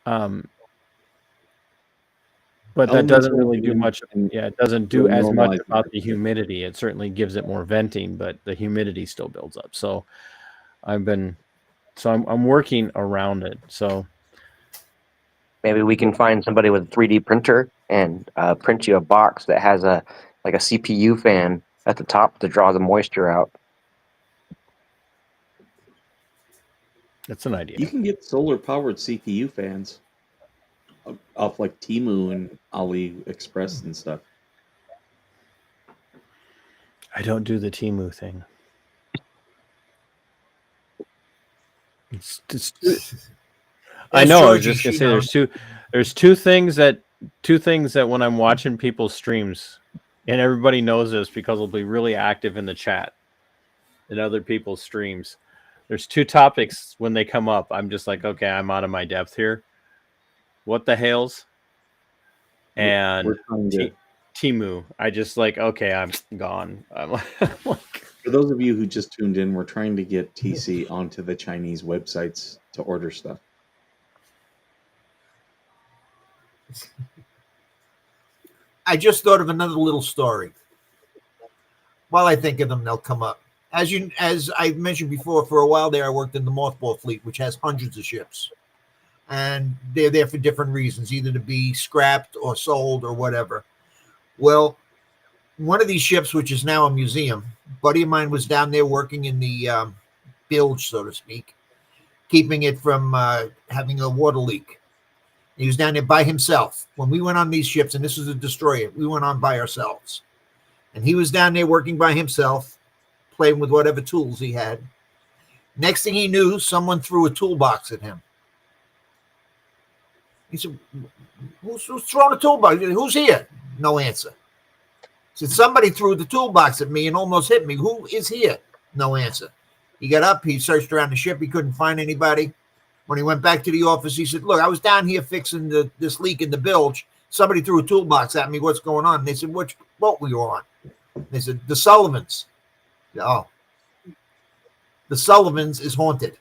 But that Elements doesn't will really do do much. and Yeah, it doesn't do will as much normalize about it. the humidity. It certainly gives it more venting, but the humidity still builds up. So I'm working around it. So Maybe we can find somebody with a 3D printer and print you a box that has a CPU fan at the top to draw the moisture out. that's an idea. You can get solar powered CPU fans off like Temu and AliExpress and stuff. I don't do the Temu thing. I know. I was just gonna say there's two things that when I'm watching people's streams, and everybody knows this because they'll be really active in the chat in other people's streams. There's two topics when they come up. I'm just like, okay, I'm out of my depth here. What the hell's? And We're trying to, Temu. I just like, okay, I'm gone. I'm like, for those of you who just tuned in, we're trying to get TC onto the Chinese websites to order stuff. I just thought of another little story. While I think of them, they'll come up. As I mentioned before, for a while there, I worked in the mothball fleet, which has hundreds of ships, and they're there for different reasons, either to be scrapped or sold or whatever. Well, one of these ships, which is now a museum, a buddy of mine was down there working in the bilge, so to speak, keeping it from having a water leak. He was down there by himself. When we went on these ships, and this was a destroyer, we went on by ourselves. And he was down there working by himself, playing with whatever tools he had. Next thing he knew, someone threw a toolbox at him. He said, who's throwing a toolbox? Who's here? No answer. He said, somebody threw the toolbox at me and almost hit me. Who is here? No answer. He got up. He searched around the ship. He couldn't find anybody. When he went back to the office, he said, look, I was down here fixing this leak in the bilge. Somebody threw a toolbox at me. What's going on? And they said, which boat were you on? And they said, the Sullivans. Oh, the Sullivans is haunted.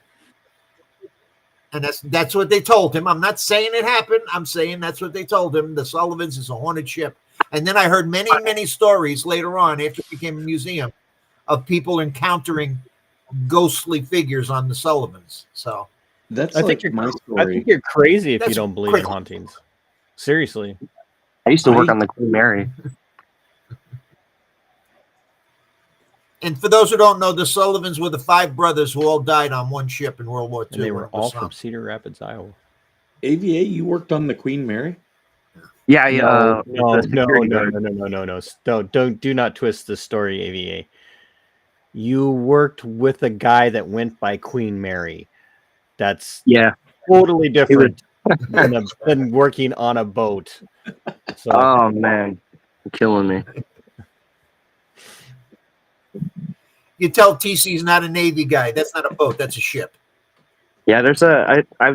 And that's what they told him. I'm not saying it happened. I'm saying that's what they told him. The Sullivans is a haunted ship. And then I heard many, many stories later on after it became a museum of people encountering ghostly figures on the Sullivans. So That's I think my I story. think you're crazy if you That's don't believe crazy. in hauntings. Seriously. I used to work I- on the Queen Mary. And for those who don't know, the Sullivans were the 5 brothers who all died on one ship in World War II. And they were It was all from Cedar Rapids, Iowa. AVA, you worked on the Queen Mary? Yeah, No, the security guard. no. Do not twist this story, AVA. You worked with a guy that went by Queen Mary. That's Yeah. totally different than working on a boat. So Oh man, you're killing me. You tell TC's not a Navy guy. That's not a boat. That's a ship. Yeah, I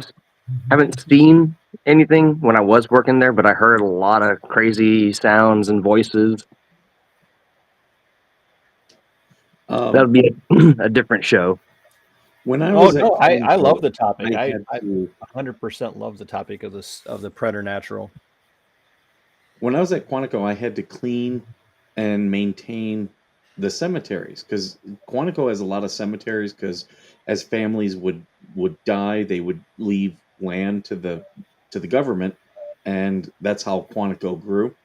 haven't seen anything when I was working there, but I heard a lot of crazy sounds and voices. That would be a different show. When I was at I Quantico, love the topic. I had to- 100% love the topic of the preternatural. when I was at Quantico, I had to clean and maintain the cemeteries because Quantico has a lot of cemeteries because as families would die, they would leave land to the government, and that's how Quantico grew.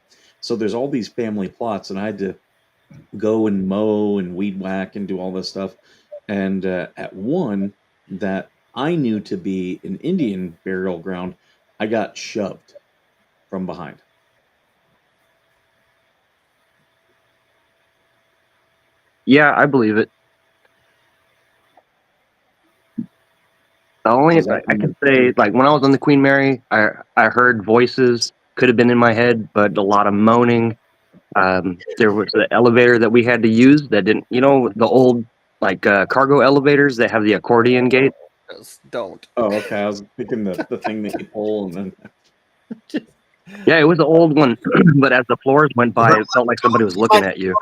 So there's all these family plots, and I had to go and mow and weed whack and do all this stuff. And at one that I knew to be an Indian burial ground, I got shoved from behind. Yeah, I believe it. The only Does that I can say, like when I was on the Queen Mary, I heard voices. Could have been in my head, but a lot of moaning. There was the elevator that we had to use that didn't, the old like cargo elevators that have the accordion gate. Don't. Oh, okay. I was thinking the thing that you pull and then. Yeah, it was an old one, but as the floors went by, it felt like somebody was looking at you.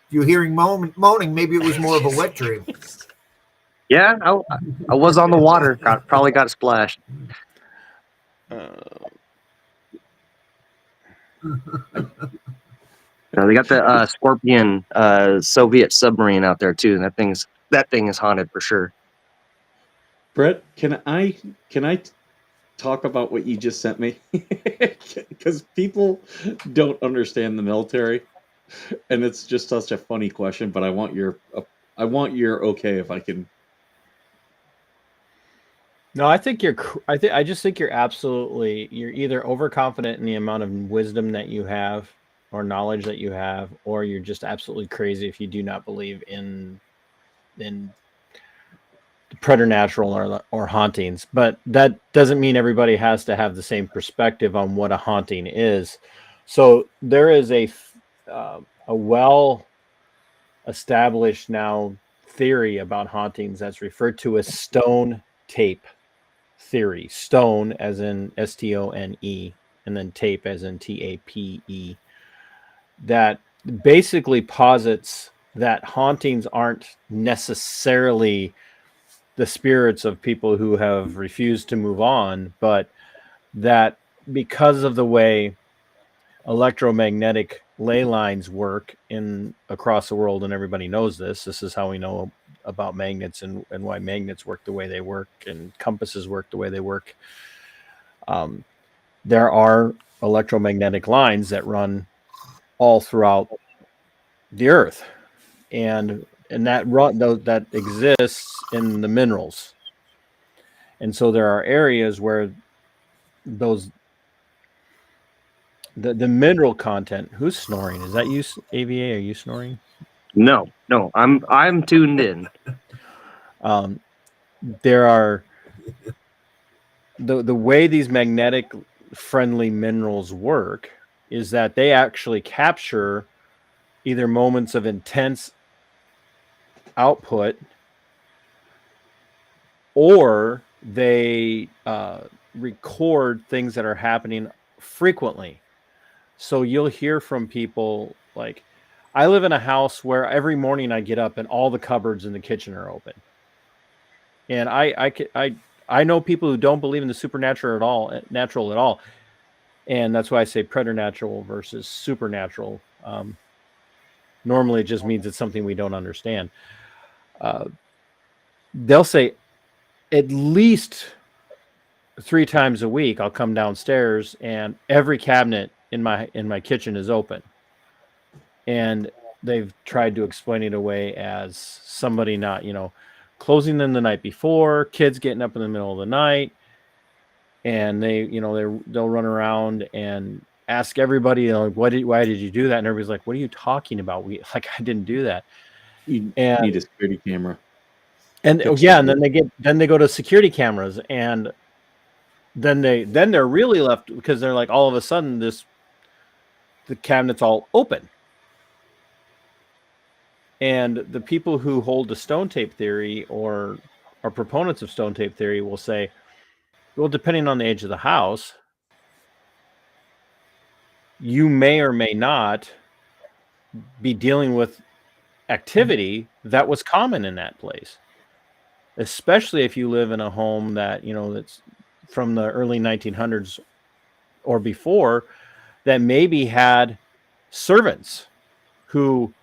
If you're hearing moaning, maybe it was more of a wet dream. Yeah, I was on the water. Probably got splashed. They got the Scorpion Soviet submarine out there too. That thing is haunted for sure. Brett, can I talk about what you just sent me? Because people don't understand the military, and it's just such a funny question. But I want your okay if I can. No, I think I just think you're either overconfident in the amount of wisdom that you have or knowledge that you have, or you're just absolutely crazy if you do not believe in preternatural or hauntings. But that doesn't mean everybody has to have the same perspective on what a haunting is. So there is a well established now theory about hauntings that's referred to as stone tape theory. Stone as in Stone, and then tape as in Tape. That basically posits that hauntings aren't necessarily the spirits of people who have refused to move on, but that because of the way electromagnetic ley lines work across the world, and everybody knows this is how we know about magnets and why magnets work the way they work and compasses work the way they work. There are electromagnetic lines that run all throughout the earth, and that exists in the minerals. And so there are areas where the mineral content. Who's snoring? Is that you, AVA? Are you snoring? No, I'm tuned in. There are the way these magnetic friendly minerals work is that they actually capture either moments of intense output, or they record things that are happening frequently. So you'll hear from people like, I live in a house where every morning I get up and all the cupboards in the kitchen are open. And I know people who don't believe in the supernatural natural at all. And that's why I say preternatural versus supernatural. Normally it just means it's something we don't understand. They'll say at least 3 times a week I'll come downstairs and every cabinet in my kitchen is open. And they've tried to explain it away as somebody not, closing them the night before, kids getting up in the middle of the night, and they'll run around and ask everybody, why did you do that? And everybody's like, what are you talking about? I didn't do that. You need a security camera. And then they go to security cameras, and then they're really left because they're like, all of a sudden the cabinet's all open. And the people who hold the stone tape theory or are proponents of stone tape theory will say, well, depending on the age of the house, you may or may not be dealing with activity that was common in that place, especially if you live in a home that, that's from the early 1900s or before, that maybe had servants who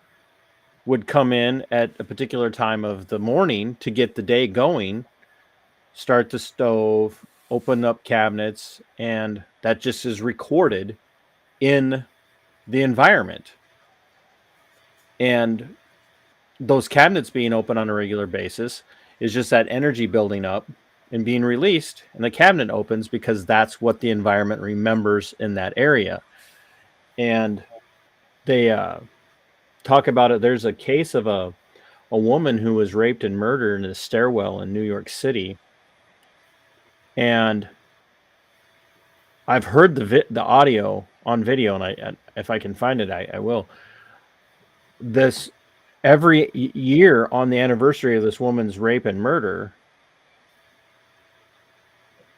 would come in at a particular time of the morning to get the day going, start the stove, open up cabinets, and that just is recorded in the environment. And those cabinets being open on a regular basis is just that energy building up and being released, and the cabinet opens because that's what the environment remembers in that area. And they talk about it. There's a case of a woman who was raped and murdered in a stairwell in New York City. And I've heard the audio on video, and if I can find it, I will. This every year on the anniversary of this woman's rape and murder,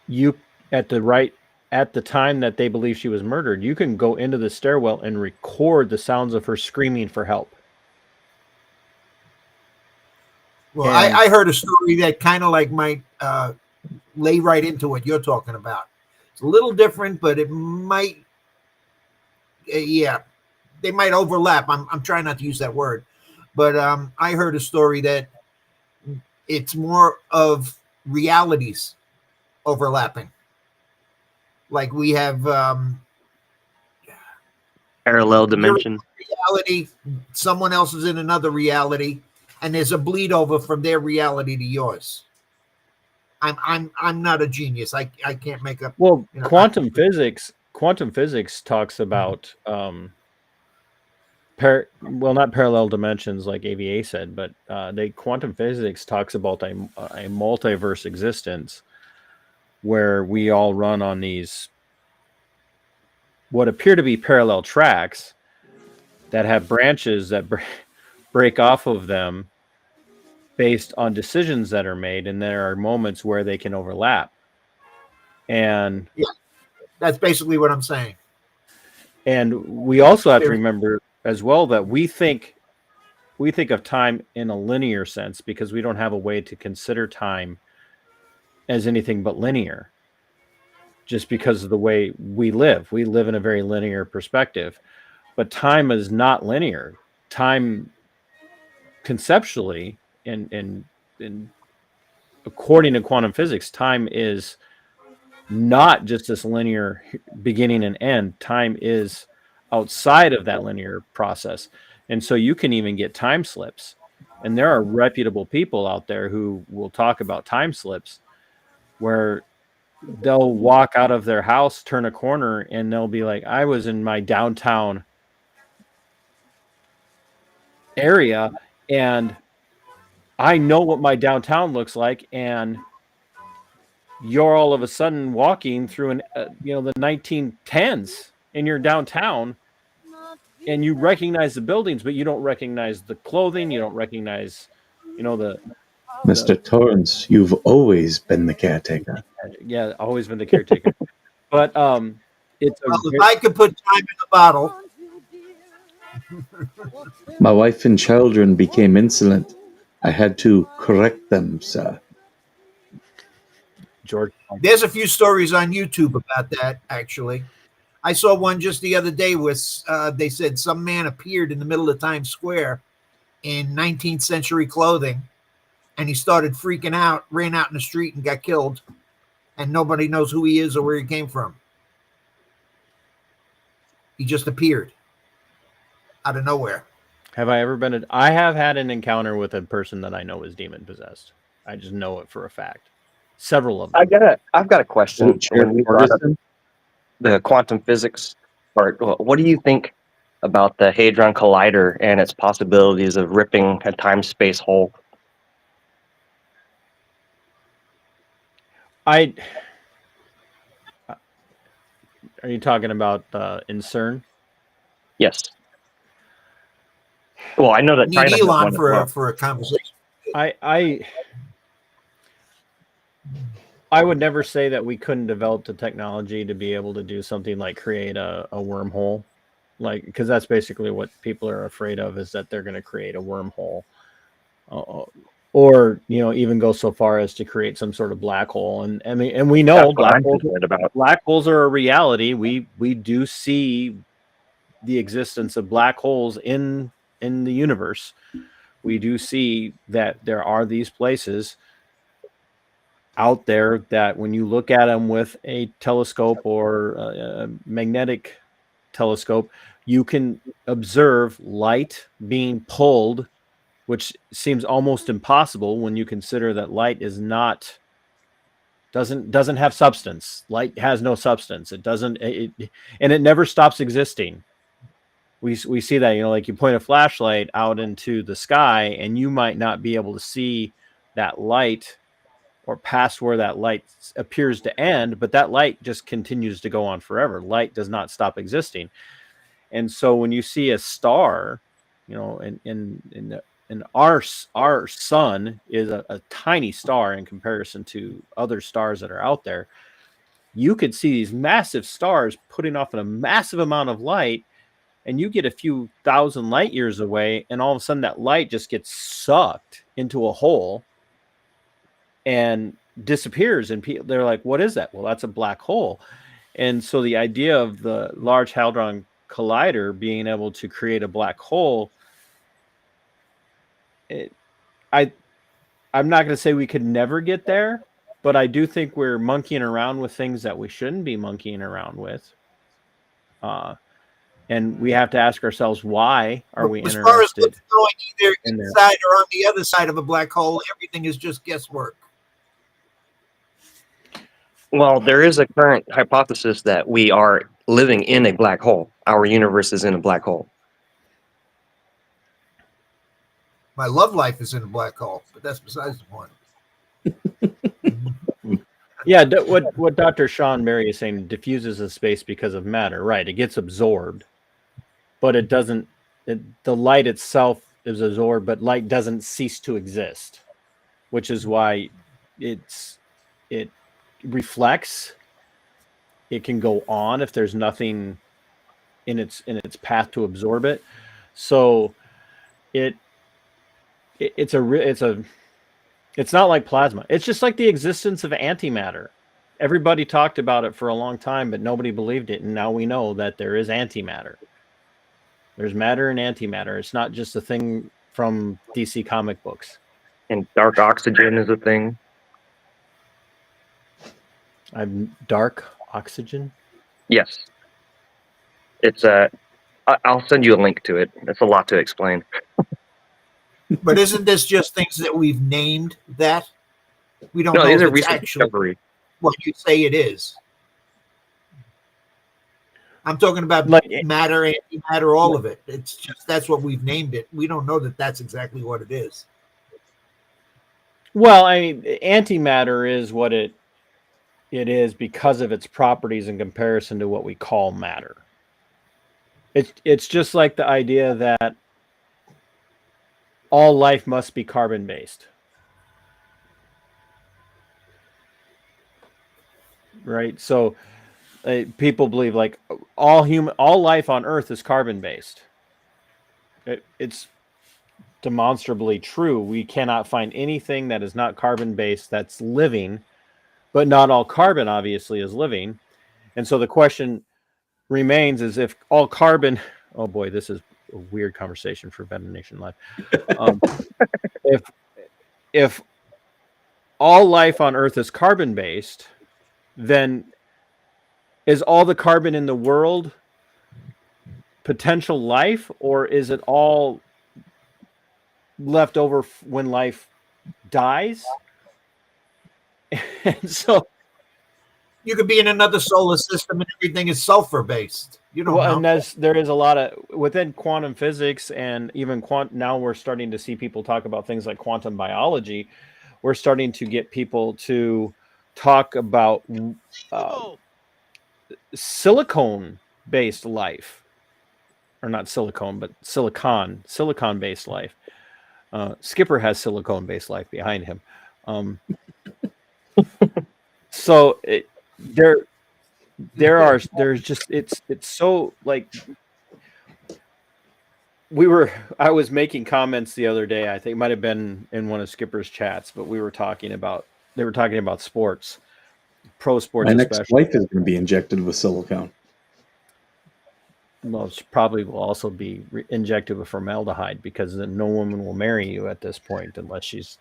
you at the time that they believe she was murdered, you can go into the stairwell and record the sounds of her screaming for help. Well, And- I heard a story that kind of like might lay right into what you're talking about. It's a little different, but it might, yeah, they might overlap. I'm trying not to use that word, but I heard a story that it's more of realities overlapping. Like we have Parallel dimension. reality, someone else is in another reality, and there's a bleed over from their reality to yours. I'm not a genius. I can't make up. Well, You know, quantum physics talks about not parallel dimensions like AVA said, but quantum physics talks about a multiverse existence where we all run on these what appear to be parallel tracks that have branches that break off of them based on decisions that are made, and there are moments where they can overlap. And That's basically what I'm saying. And we also have to remember as well that we think of time in a linear sense because we don't have a way to consider time as anything but linear. Just because of the way we live. We live in a very linear perspective. But time is not linear. Time conceptually and according to quantum physics, time is not just this linear beginning and end. Time is outside of that linear process. And so you can even get time slips. And there are reputable people out there who will talk about time slips where they'll walk out of their house, turn a corner, and they'll be like, I was in my downtown area and I know what my downtown looks like, and you're all of a sudden walking through the 1910s in your downtown, and you recognize the buildings, but you don't recognize the clothing. You don't recognize, Mr. Torrance, you've always been the caretaker. Yeah, always been the caretaker. But it's If I could put time in a bottle, My wife and children became insolent. I had to correct them, sir. George. there's a few stories on YouTube about that. Actually, I saw one just the other day where they said some man appeared in the middle of Times Square in 19th century clothing, and he started freaking out, ran out in the street, and got killed. And nobody knows who he is or where he came from. He just appeared out of nowhere. Have I ever been? I have had an encounter with a person that I know is demon possessed. I just know it for a fact. Several of them. I've got a question. When we brought up the quantum physics part, what do you think about the Hadron Collider and its possibilities of ripping a time-space hole? Are you talking about in CERN? Yes. Well, I know that Need China has Elon one as well. for a conversation. I would never say that we couldn't develop the technology to be able to do something like create a wormhole, like, because that's basically what people are afraid of, is that they're going to create a wormhole, or even go so far as to create some sort of black hole. And I mean, and we know That's what I'm concerned about. black holes are a reality. We do see the existence of black holes in the universe. We do see that there are these places. out there that when you look at them with a telescope or a magnetic telescope, you can observe light being pulled, which seems almost impossible when you consider that light is not doesn't have substance. Light has no substance. It doesn't and it never stops existing. We see that, like you point a flashlight out into the sky and you might not be able to see that light or past where that light appears to end, but that light just continues to go on forever. Light does not stop existing. And so when you see a star, in our sun is a tiny star in comparison to other stars that are out there. You could see these massive stars putting off a massive amount of light, and you get a few thousand light years away, and all of a sudden that light just gets sucked into a hole and disappears. And they're like, what is that? Well, that's a black hole. And so the idea of the Large Hadron Collider being able to create a black hole, I'm not going to say we could never get there, but I do think we're monkeying around with things that we shouldn't be monkeying around with. And we have to ask ourselves, why are we As far as interested what's going either in there? inside or on the other side of a black hole, everything is just guesswork. Well, there is a current hypothesis that we are living in a black hole. Our universe is in a black hole. My love life is in a black hole, but that's besides the point. Yeah, what Dr. Sean Mary is saying, diffuses in space because of matter. Right, it gets absorbed, but it doesn't. The light itself is absorbed, but light doesn't cease to exist, which is why it reflects. It can go on if there's nothing in its path to absorb it. So it's not like plasma. It's just like the existence of antimatter. Everybody talked about it for a long time, but nobody believed it. And now we know that there is antimatter. There's matter and antimatter. It's not just a thing from DC comic books. And dark oxygen is a thing. Dark oxygen? Yes. It's I'll send you a link to it. It's a lot to explain. But isn't this just things that we've named that? We don't No, know these if are it's recent actually discovery. what you say it is. I'm talking about Like- matter, antimatter, all of it. It's just that's what we've named it. We don't know that that's exactly what it is. Well, I mean, antimatter is what it is because of its properties in comparison to what we call matter. It's just like the idea that all life must be carbon-based. Right? So people believe like all life on Earth is carbon-based. It's demonstrably true. We cannot find anything that is not carbon-based that's living, but not all carbon obviously is living. And so the question remains is if all carbon, oh boy, this is a weird conversation for Veteran Nation Live. If all life on Earth is carbon-based, then is all the carbon in the world potential life, or is it all left over when life dies? And so You could be in another solar system and everything is sulfur based. You don't know. and there is a lot of within quantum physics and even now we're starting to see people talk about things like quantum biology. We're starting to get people to talk about silicone-based life, or not silicone, but silicon-based life. Skipper has silicone-based life behind him. So there's just it's so like I was making comments the other day. I think it might have been in one of Skipper's chats, but they were talking about sports, pro sports. My especially. ex-wife is going to be injected with silicone. Well, it probably will also be injected with formaldehyde because then no woman will marry you at this point unless she's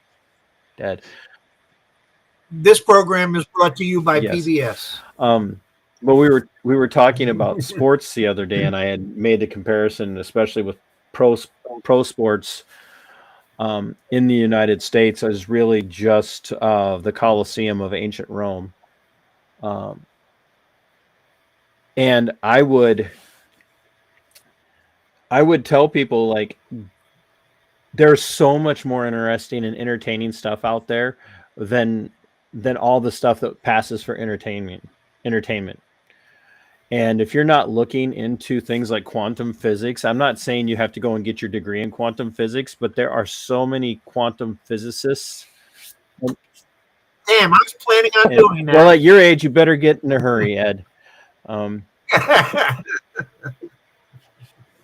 dead. This program is brought to you by Yes. PBS. But we were talking about sports the other day, and I had made the comparison, especially with pro sports in the United States, as really just the Colosseum of ancient Rome. And I would tell people, like, there's so much more interesting and entertaining stuff out there than all the stuff that passes for entertainment. And if you're not looking into things like quantum physics, I'm not saying you have to go and get your degree in quantum physics, but there are so many quantum physicists. Damn, I was planning on And, doing that. well, at your age, you better get in a hurry, Ed.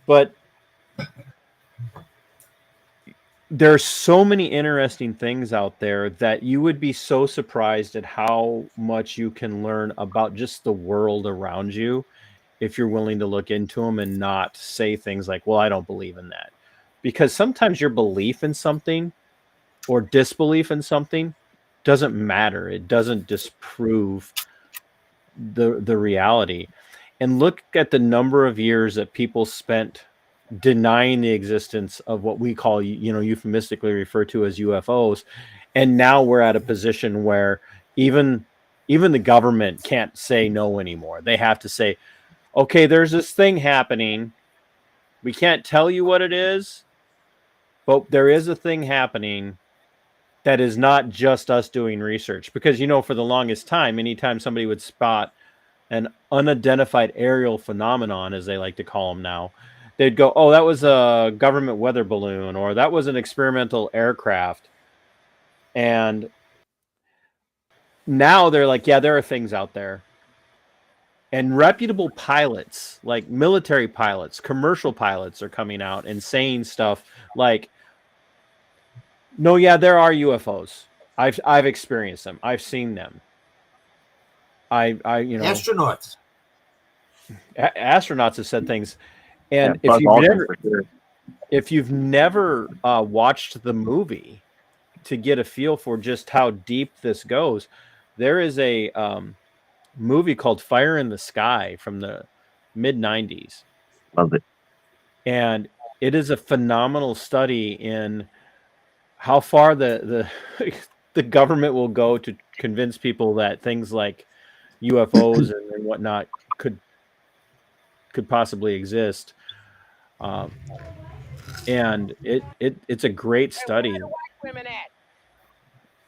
But there's so many interesting things out there that you would be so surprised at how much you can learn about just the world around you if you're willing to look into them and not say things like, well, I don't believe in that. Because sometimes your belief in something or disbelief in something doesn't matter. It doesn't disprove the reality. And look at the number of years that people spent denying the existence of what we call, euphemistically refer to as UFOs. And now we're at a position where even the government can't say no anymore. They have to say, okay, there's this thing happening. We can't tell you what it is, but there is a thing happening that is not just us doing research. Because, for the longest time, anytime somebody would spot an unidentified aerial phenomenon, as they like to call them now, they'd go, oh, that was a government weather balloon, or that was an experimental aircraft. And now they're like, yeah, there are things out there. And reputable pilots, like military pilots, commercial pilots, are coming out and saying stuff like, no, yeah, there are UFOs. I've experienced them. I've seen them. Astronauts. Astronauts have said things. And Buzz Aldrin, for sure. if you've never watched the movie to get a feel for just how deep this goes, there is a movie called Fire in the Sky from the mid-90s. Love it. And it is a phenomenal study in how far the government will go to convince people that things like UFOs and whatnot could possibly exist. And it's a great study.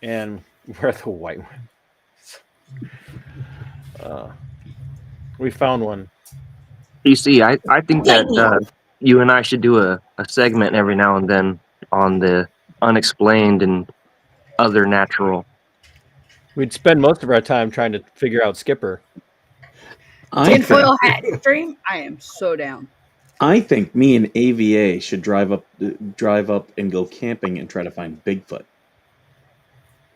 And where are the white women? We found one. PC, I think that you and I should do a segment every now and then on the unexplained and other natural. We'd spend most of our time trying to figure out Skipper. Tinfoil hat stream. I am so down. I think me and AVA should drive up and go camping and try to find Bigfoot.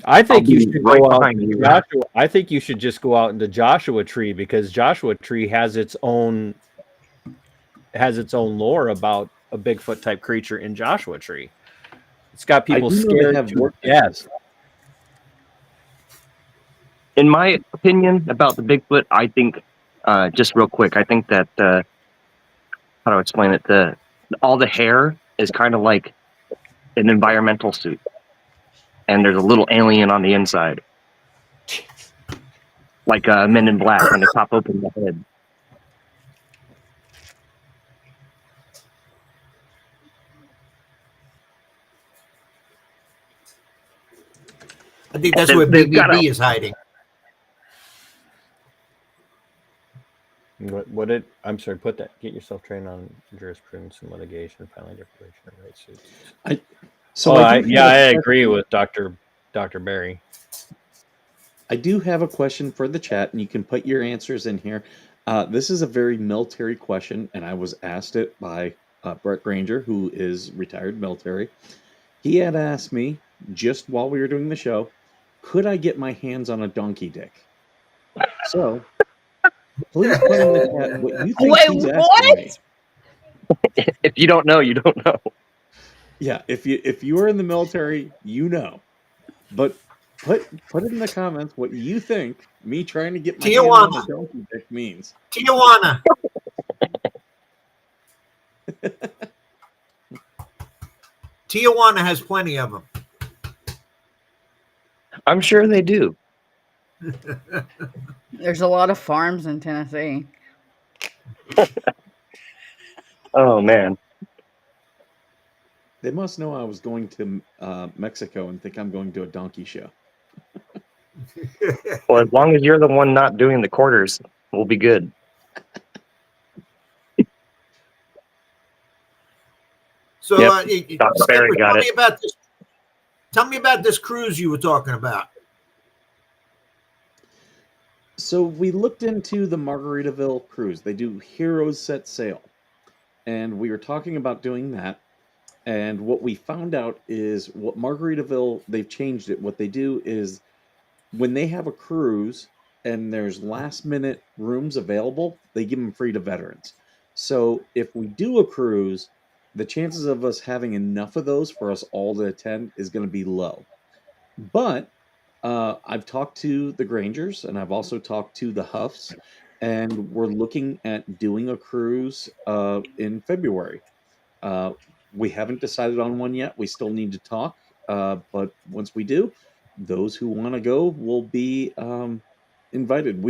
I think I'll you be should right go out behind to you. Joshua. I think you should just go out into Joshua Tree, because Joshua Tree has its own lore about a Bigfoot type creature in Joshua Tree. It's got people I do know they scared have to work death. In my opinion about the Bigfoot, I think, just real quick, I think that, how do I explain it? All the hair is kind of like an environmental suit. And there's a little alien on the inside. Like Men in Black when they pop open the head. I think that's They- where they've got BBB is hiding. What did I'm sorry? Put that. Get yourself trained on jurisprudence and litigation, filing declaration of rights suits. So I do have a agree with Dr. Barry. I do have a question for the chat, and you can put your answers in here. This is a very military question, and I was asked it by Brett Granger, who is retired military. He had asked me, just while we were doing the show, could I get my hands on a donkey dick? So, please put in the chat what you think Wait, he's asking what? me. If you don't know, you don't know. Yeah, if you are in the military, you know. But Put it in the comments what you think me trying to get my Tijuana. hand on a donkey dick means. Tijuana. Tijuana has plenty of them. I'm sure they do. There's a lot of farms in Tennessee. Oh man. They must know I was going to Mexico and think I'm going to a donkey show. Well, as long as you're the one not doing the quarters, we'll be good. So, Yep. Dr. Barry Skipper, got tell it. me about this. Tell me about this cruise you were talking about. So we looked into the Margaritaville cruise. They do Heroes Set Sail. And we were talking about doing that. And what we found out is what Margaritaville, they've changed it. What they do is when they have a cruise and there's last minute rooms available, they give them free to veterans. So if we do a cruise, the chances of us having enough of those for us all to attend is going to be low. But I've talked to the Grangers and I've also talked to the Huffs, and we're looking at doing a cruise in February. We haven't decided on one yet. We still need to talk. But once we do, those who want to go will be invited.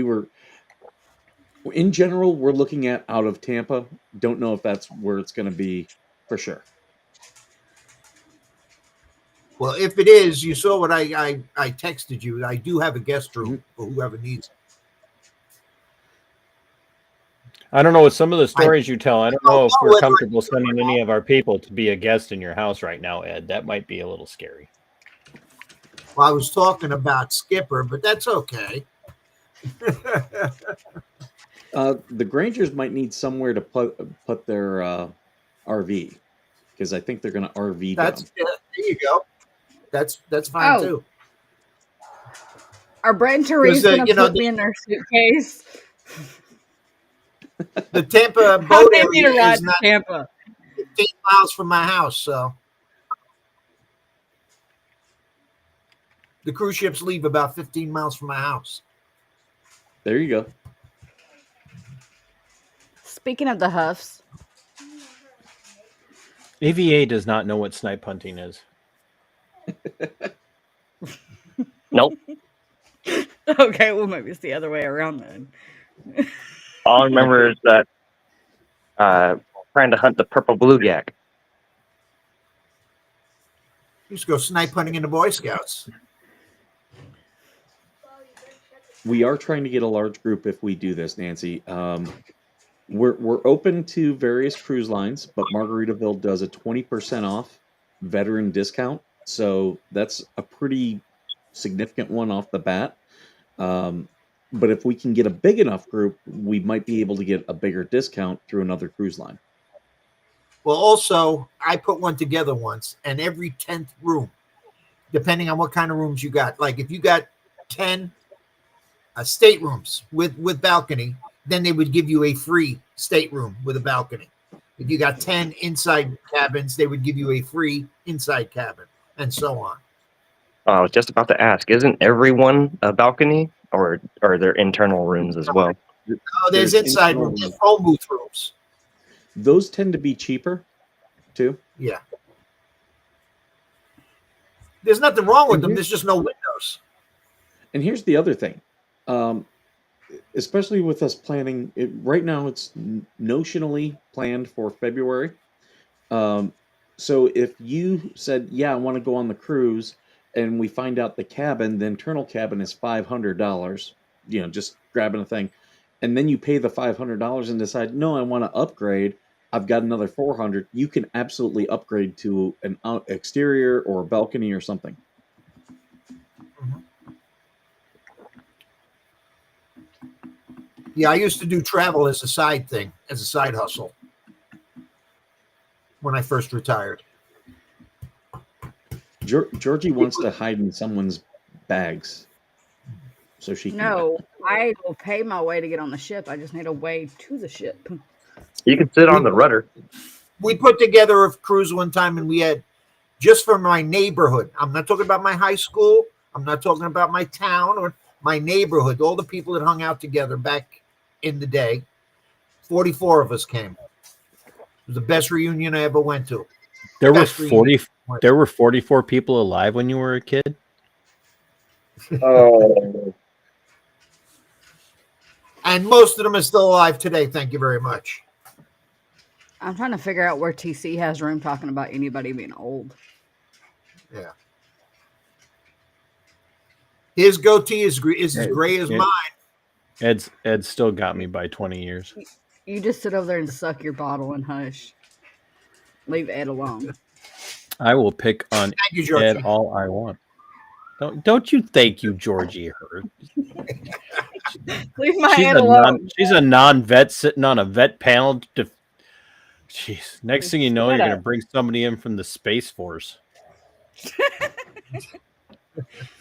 In general, we're looking at out of Tampa. Don't know if that's where it's going to be for sure. Well, if it is, you saw what I texted you. I do have a guest room for whoever needs it. I don't know. With some of the stories you tell, I don't know if we're Well, comfortable sending any of our people to be a guest in your house right now, Ed. That might be a little scary. Well, I was talking about Skipper, but that's okay. The Grangers might need somewhere to put their RV, because I think they're going to RV That's down. there you go. That's fine Oh. too. Are Brett and Therese Because, going to put me in their suitcase? The Tampa How boat they need a area ride is to not Tampa? 15 miles from my house, so the cruise ships leave about 15 miles from my house. There you go. Speaking of the Huffs, AVA does not know what snipe hunting is. Nope. okay, well maybe it's the other way around then. All I remember is that trying to hunt the purple blue yak. Used to go snipe hunting in the Boy Scouts. We are trying to get a large group if we do this, Nancy. We're open to various cruise lines, but Margaritaville does a 20% off veteran discount, so that's a pretty significant one off the bat. But if we can get a big enough group, we might be able to get a bigger discount through another cruise line. Well, also, I put one together once, and every 10th room, depending on what kind of rooms you got, like if you got 10 staterooms with balcony, then they would give you a free stateroom with a balcony. If you got 10 inside cabins, they would give you a free inside cabin, and so on. I was just about to ask, isn't everyone a balcony, or are there internal rooms as well? Oh, there's inside internal rooms, there's phone booth rooms. Those tend to be cheaper, too. Yeah. There's nothing wrong with them. There's just no windows. And here's the other thing. Especially with us planning, right now it's notionally planned for February. So if you said, yeah, I want to go on the cruise, and we find out the internal cabin is $500, just grabbing a thing, and then you pay the $500 and decide, no, I want to upgrade, I've got another $400, you can absolutely upgrade to an exterior or a balcony or something. Yeah, I used to do travel as a side thing, as a side hustle when I first retired. Georgie wants to hide in someone's bags so she can. No, I will pay my way to get on the ship. I just need a way to the ship. You can sit on the rudder. We put together a cruise one time, and we had, just for my neighborhood, I'm not talking about my high school I'm not talking about my town or my neighborhood. All the people that hung out together back in the day. 44 of us came. It was the best reunion I ever went to. There were Best reunion. there were 44 people alive when you were a kid. Oh, And most of them are still alive today. Thank you very much. I'm trying to figure out where TC has room talking about anybody being old. Yeah. His goatee is as gray as Yeah. mine. Ed's still got me by 20 years. You just sit over there and suck your bottle and hush. Leave Ed alone. I will pick on Thank you, Georgie. Ed all I want. Don't you thank you, Georgie. Her. Leave my Ed alone. She's a non-vet sitting on a vet panel. Jeez. Next thing you know, you're Shut going to up. bring somebody in from the Space Force.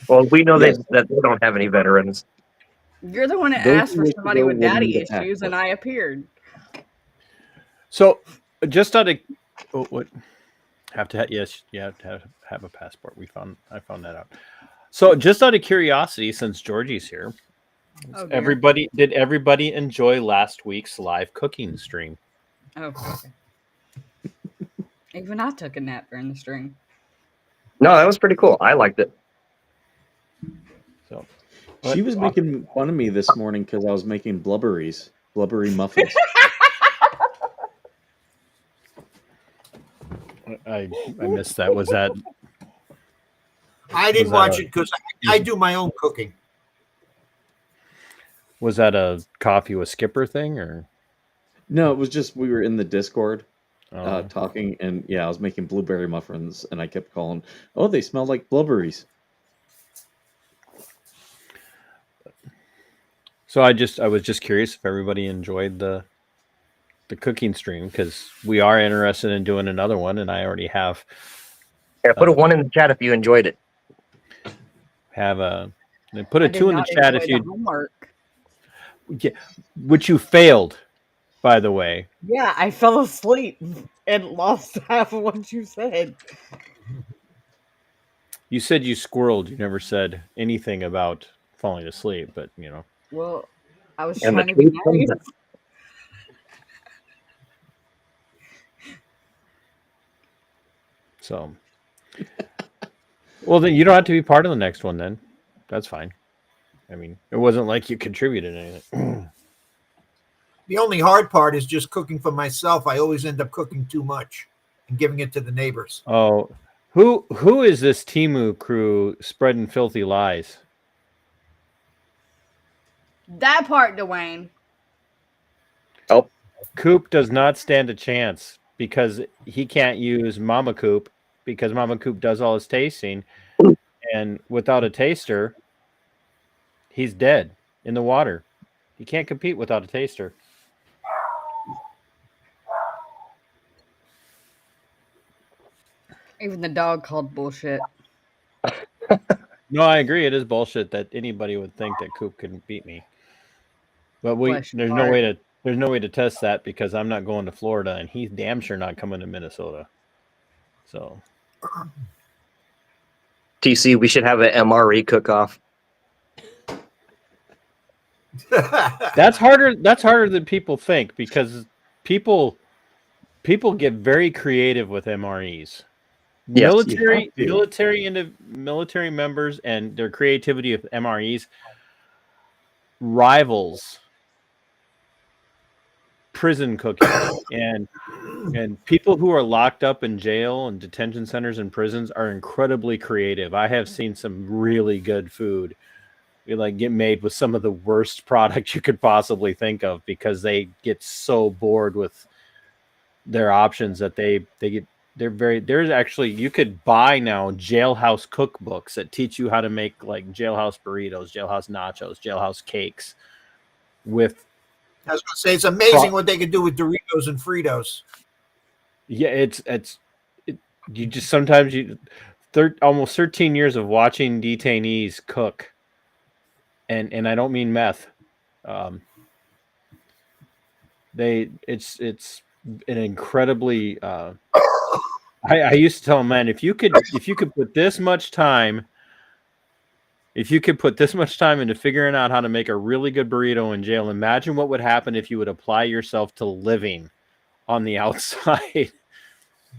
well, we know Yes. that they don't have any veterans. You're the one that Those asked who for wish to somebody go with will daddy need a issues, and passport. I appeared. So, just out of what have to yes, you have to have a passport. I found that out. So, just out of curiosity, since Georgie's here, Oh, dear. did everybody enjoy last week's live cooking stream? Oh, okay. Even I took a nap during the stream. No, that was pretty cool. I liked it. So, She was making fun of me this morning because I was making blubbery muffins. I missed that. Was that I didn't Was that watch a- it because I do my own cooking. a coffee with Skipper thing or? No, it was just we were in the Discord Oh. talking, and yeah, I was making blueberry muffins, and I kept calling, "Oh, they smell like blubberries." So I was just curious if everybody enjoyed the cooking stream because we are interested in doing another one, and I already have Yeah, put a 1 in the chat if you enjoyed it. put a I did 2 in the not chat enjoy if the you homework. which you failed, by the way. Yeah, I fell asleep and lost half of what you said. You said you squirreled. You never said anything about falling asleep, but Well, I was And the trying to be truth comes nice. out. so. Well, then you don't have to be part of the next one. Then that's fine. I mean, it wasn't like you contributed anything. The only hard part is just cooking for myself. I always end up cooking too much and giving it to the neighbors. Oh, who is this Timu crew spreading filthy lies? That part, Dwayne. Coop does not stand a chance because he can't use Mama Coop because Mama Coop does all his tasting, and without a taster, he's dead in the water. He can't compete without a taster. Even the dog called bullshit. No, I agree. It is bullshit that anybody would think that Coop couldn't beat me. But Bless your there's heart. no way to test that because I'm not going to Florida and he's damn sure not coming to Minnesota. So TC, we should have an MRE cook-off. that's harder than people think because people get very creative with MREs. Yes, you Military members and their creativity of MREs rivals prison cooking and people who are locked up in jail and detention centers and prisons are incredibly creative. I have seen some really good food get made with some of the worst product you could possibly think of because they get so bored with their options that there's actually you could buy now jailhouse cookbooks that teach you how to make like jailhouse burritos, jailhouse nachos, jailhouse cakes with I was going to say, it's amazing what they can do with Doritos and Fritos. yeah, you just sometimes almost 13 years of watching detainees cook, and I don't mean meth. It's an incredibly. I used to tell them, man, if you could put this much time if you could put this much time into figuring out how to make a really good burrito in jail, imagine what would happen if you would apply yourself to living on the outside.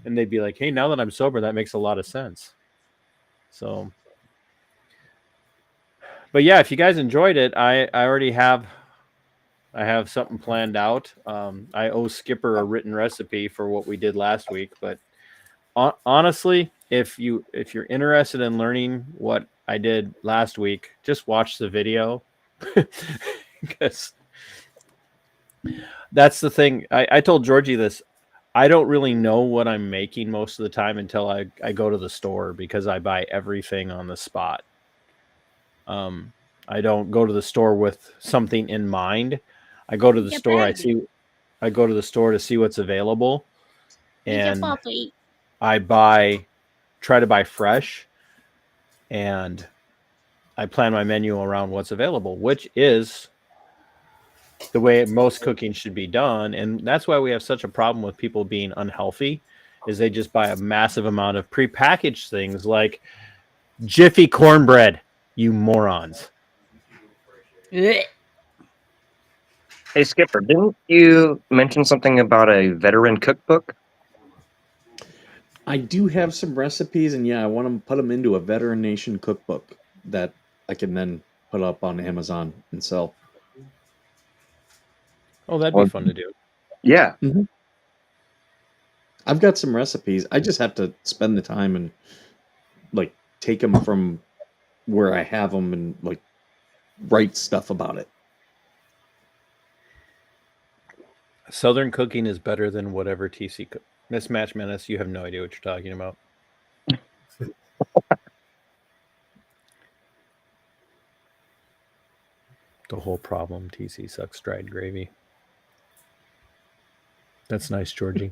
And they'd be like, hey, now that I'm sober, that makes a lot of sense. So, but yeah, if you guys enjoyed it, I already have something planned out. I owe Skipper a written recipe for what we did last week, but honestly, if you're interested in learning what I did last week, just watch the video. Because that's the thing. I told Georgie this. I don't really know what I'm making most of the time until I go to the store, because I buy everything on the spot. I don't go to the store with something in mind. I go to the store. I go to the store to see what's available, and I try to buy fresh, and I plan my menu around what's available, which is the way most cooking should be done. And that's why we have such a problem with people being unhealthy, is they just buy a massive amount of prepackaged things like Jiffy cornbread, you morons. Blech. Hey, Skipper, didn't you mention something about a veteran cookbook? I do have some recipes, and yeah, I want to put them into a Veteran Nation cookbook that I can then put up on Amazon and sell. Oh, that'd be fun to do. Yeah. I've got some recipes. I just have to spend the time and like take them from where I have them and like write stuff about it. Southern cooking is better than whatever TC cook. Mismatch Menace, you have no idea what you're talking about. The whole problem, TC sucks dried gravy. That's nice, Georgie.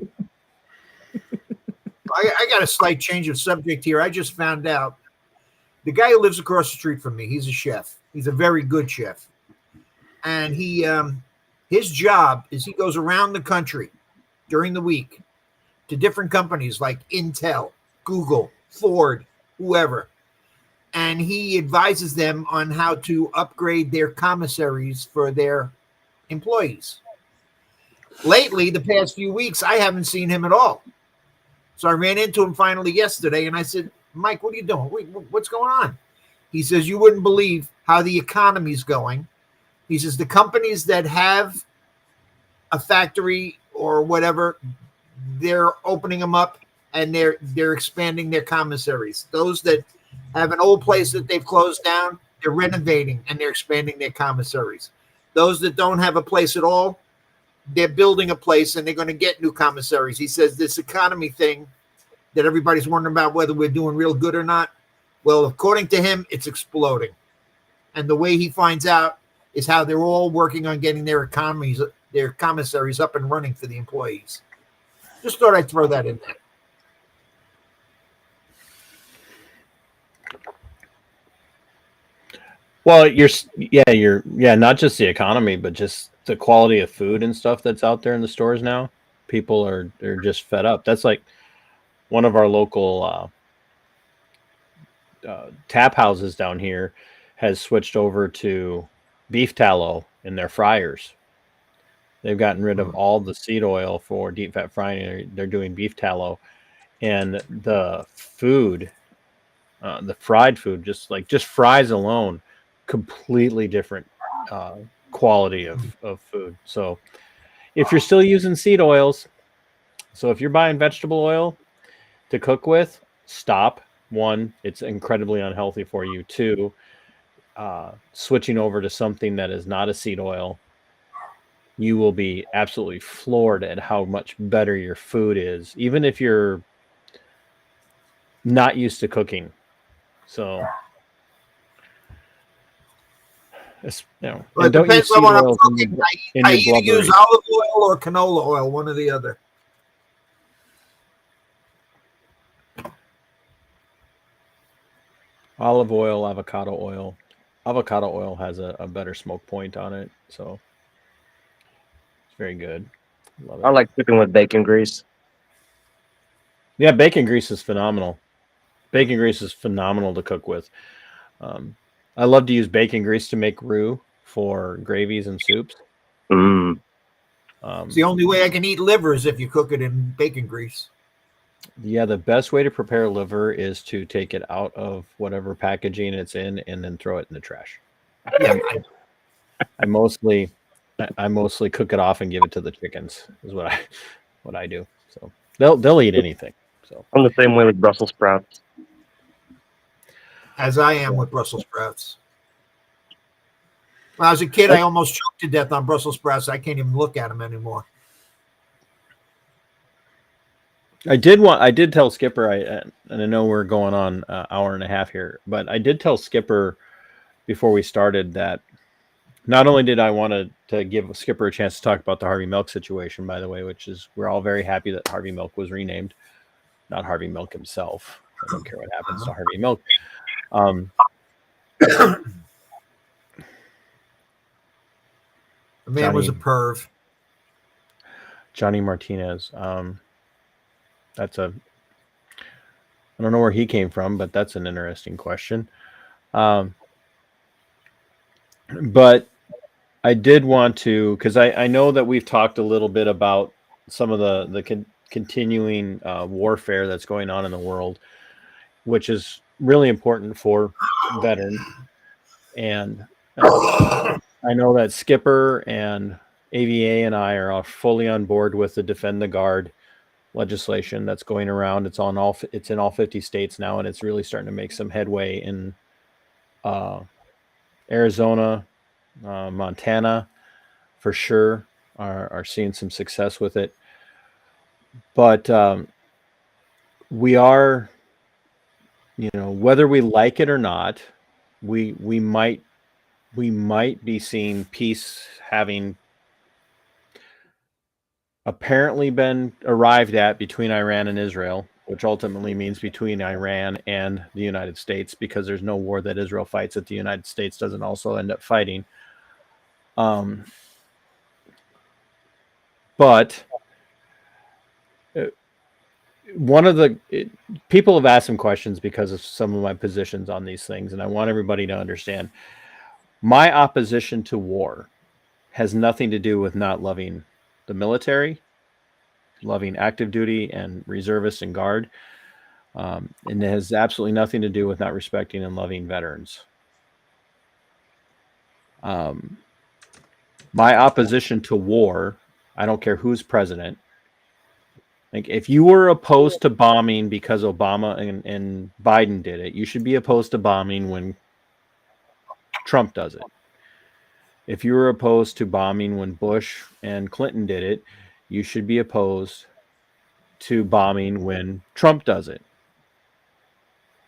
I got a slight change of subject here. I just found out the guy who lives across the street from me, he's a chef. He's a very good chef. And his job is he goes around the country during the week to different companies like Intel, Google, Ford, whoever. And he advises them on how to upgrade their commissaries for their employees. Lately, the past few weeks, I haven't seen him at all. So I ran into him finally yesterday, and I said, Mike, what are you doing? What's going on? He says, you wouldn't believe how the economy's going. He says, the companies that have a factory or whatever, they're opening them up, and they're expanding their commissaries. Those that have an old place that they've closed down, they're renovating, and they're expanding their commissaries. Those that don't have a place at all, they're building a place, and they're going to get new commissaries. He says this economy thing that everybody's wondering about whether we're doing real good or not. Well, according to him, it's exploding. And the way he finds out is how they're all working on getting their commissaries up and running for the employees. Just thought I'd throw that in there. Well, not just the economy, but just the quality of food and stuff that's out there in the stores now. People are just fed up. That's like one of our local tap houses down here has switched over to beef tallow in their fryers. They've gotten rid of all the seed oil for deep fat frying. They're doing beef tallow, and the food, the fried food, just fries alone, completely different quality of food. So if you're still using seed oils, so if you're buying vegetable oil to cook with, stop. One, it's incredibly unhealthy for you. Two, switching over to something that is not a seed oil, you will be absolutely floored at how much better your food is, even if you're not used to cooking. So Well, it don't use depends on seed what I'm oils cooking. I either use olive oil or canola oil, one or the other. Olive oil, avocado oil. Avocado oil has a better smoke point on it, so it's very good. Love it. I like cooking with bacon grease. Yeah, bacon grease is phenomenal. Bacon grease is phenomenal to cook with. I love to use bacon grease to make roux for gravies and soups. Mm. It's the only way I can eat liver is if you cook it in bacon grease. Yeah, the best way to prepare liver is to take it out of whatever packaging it's in and then throw it in the trash. Yeah, I mostly cook it off and give it to the chickens is what I do. So they'll eat anything. So I'm the same way with Brussels sprouts. as I am with Brussels sprouts. When I was a kid, I almost choked to death on Brussels sprouts. I can't even look at them anymore. I did tell Skipper, and I know we're going on an hour and a half here, but I did tell Skipper before we started that not only did I want to give Skipper a chance to talk about the Harvey Milk situation, by the way, which is we're all very happy that Harvey Milk was renamed, not Harvey Milk himself. I don't care what happens to Harvey Milk. The man was a perv. Johnny Martinez. That's I don't know where he came from, but that's an interesting question. But I did want to, because I know that we've talked a little bit about some of the continuing warfare that's going on in the world, which is really important for veterans. And I know that Skipper and AVA and I are all fully on board with the Defend the Guard legislation that's going around. It's in all 50 states now, and it's really starting to make some headway in Arizona, Montana, for sure, are seeing some success with it. But we are, whether we like it or not, we might be seeing peace having apparently been arrived at between Iran and Israel, which ultimately means between Iran and the United States, because there's no war that Israel fights that the United States doesn't also end up fighting. But one of the people have asked some questions because of some of my positions on these things, and I want everybody to understand my opposition to war has nothing to do with not loving the military, loving active duty and reservists and guard. And it has absolutely nothing to do with not respecting and loving veterans. My opposition to war, I don't care who's president. Like, if you were opposed to bombing because Obama and Biden did it, you should be opposed to bombing when Trump does it. If you were opposed to bombing when Bush and Clinton did it, you should be opposed to bombing when Trump does it.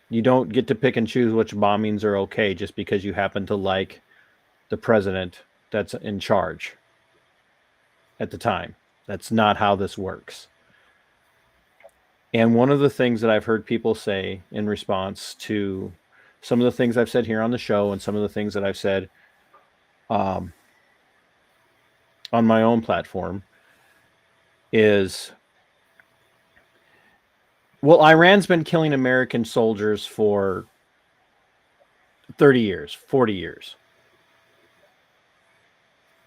You don't get to pick and choose which bombings are okay just because you happen to like the president that's in charge at the time. That's not how this works. And one of the things that I've heard people say in response to some of the things I've said here on the show and some of the things that I've said on my own platform is, well, Iran's been killing American soldiers for 30 years, 40 years.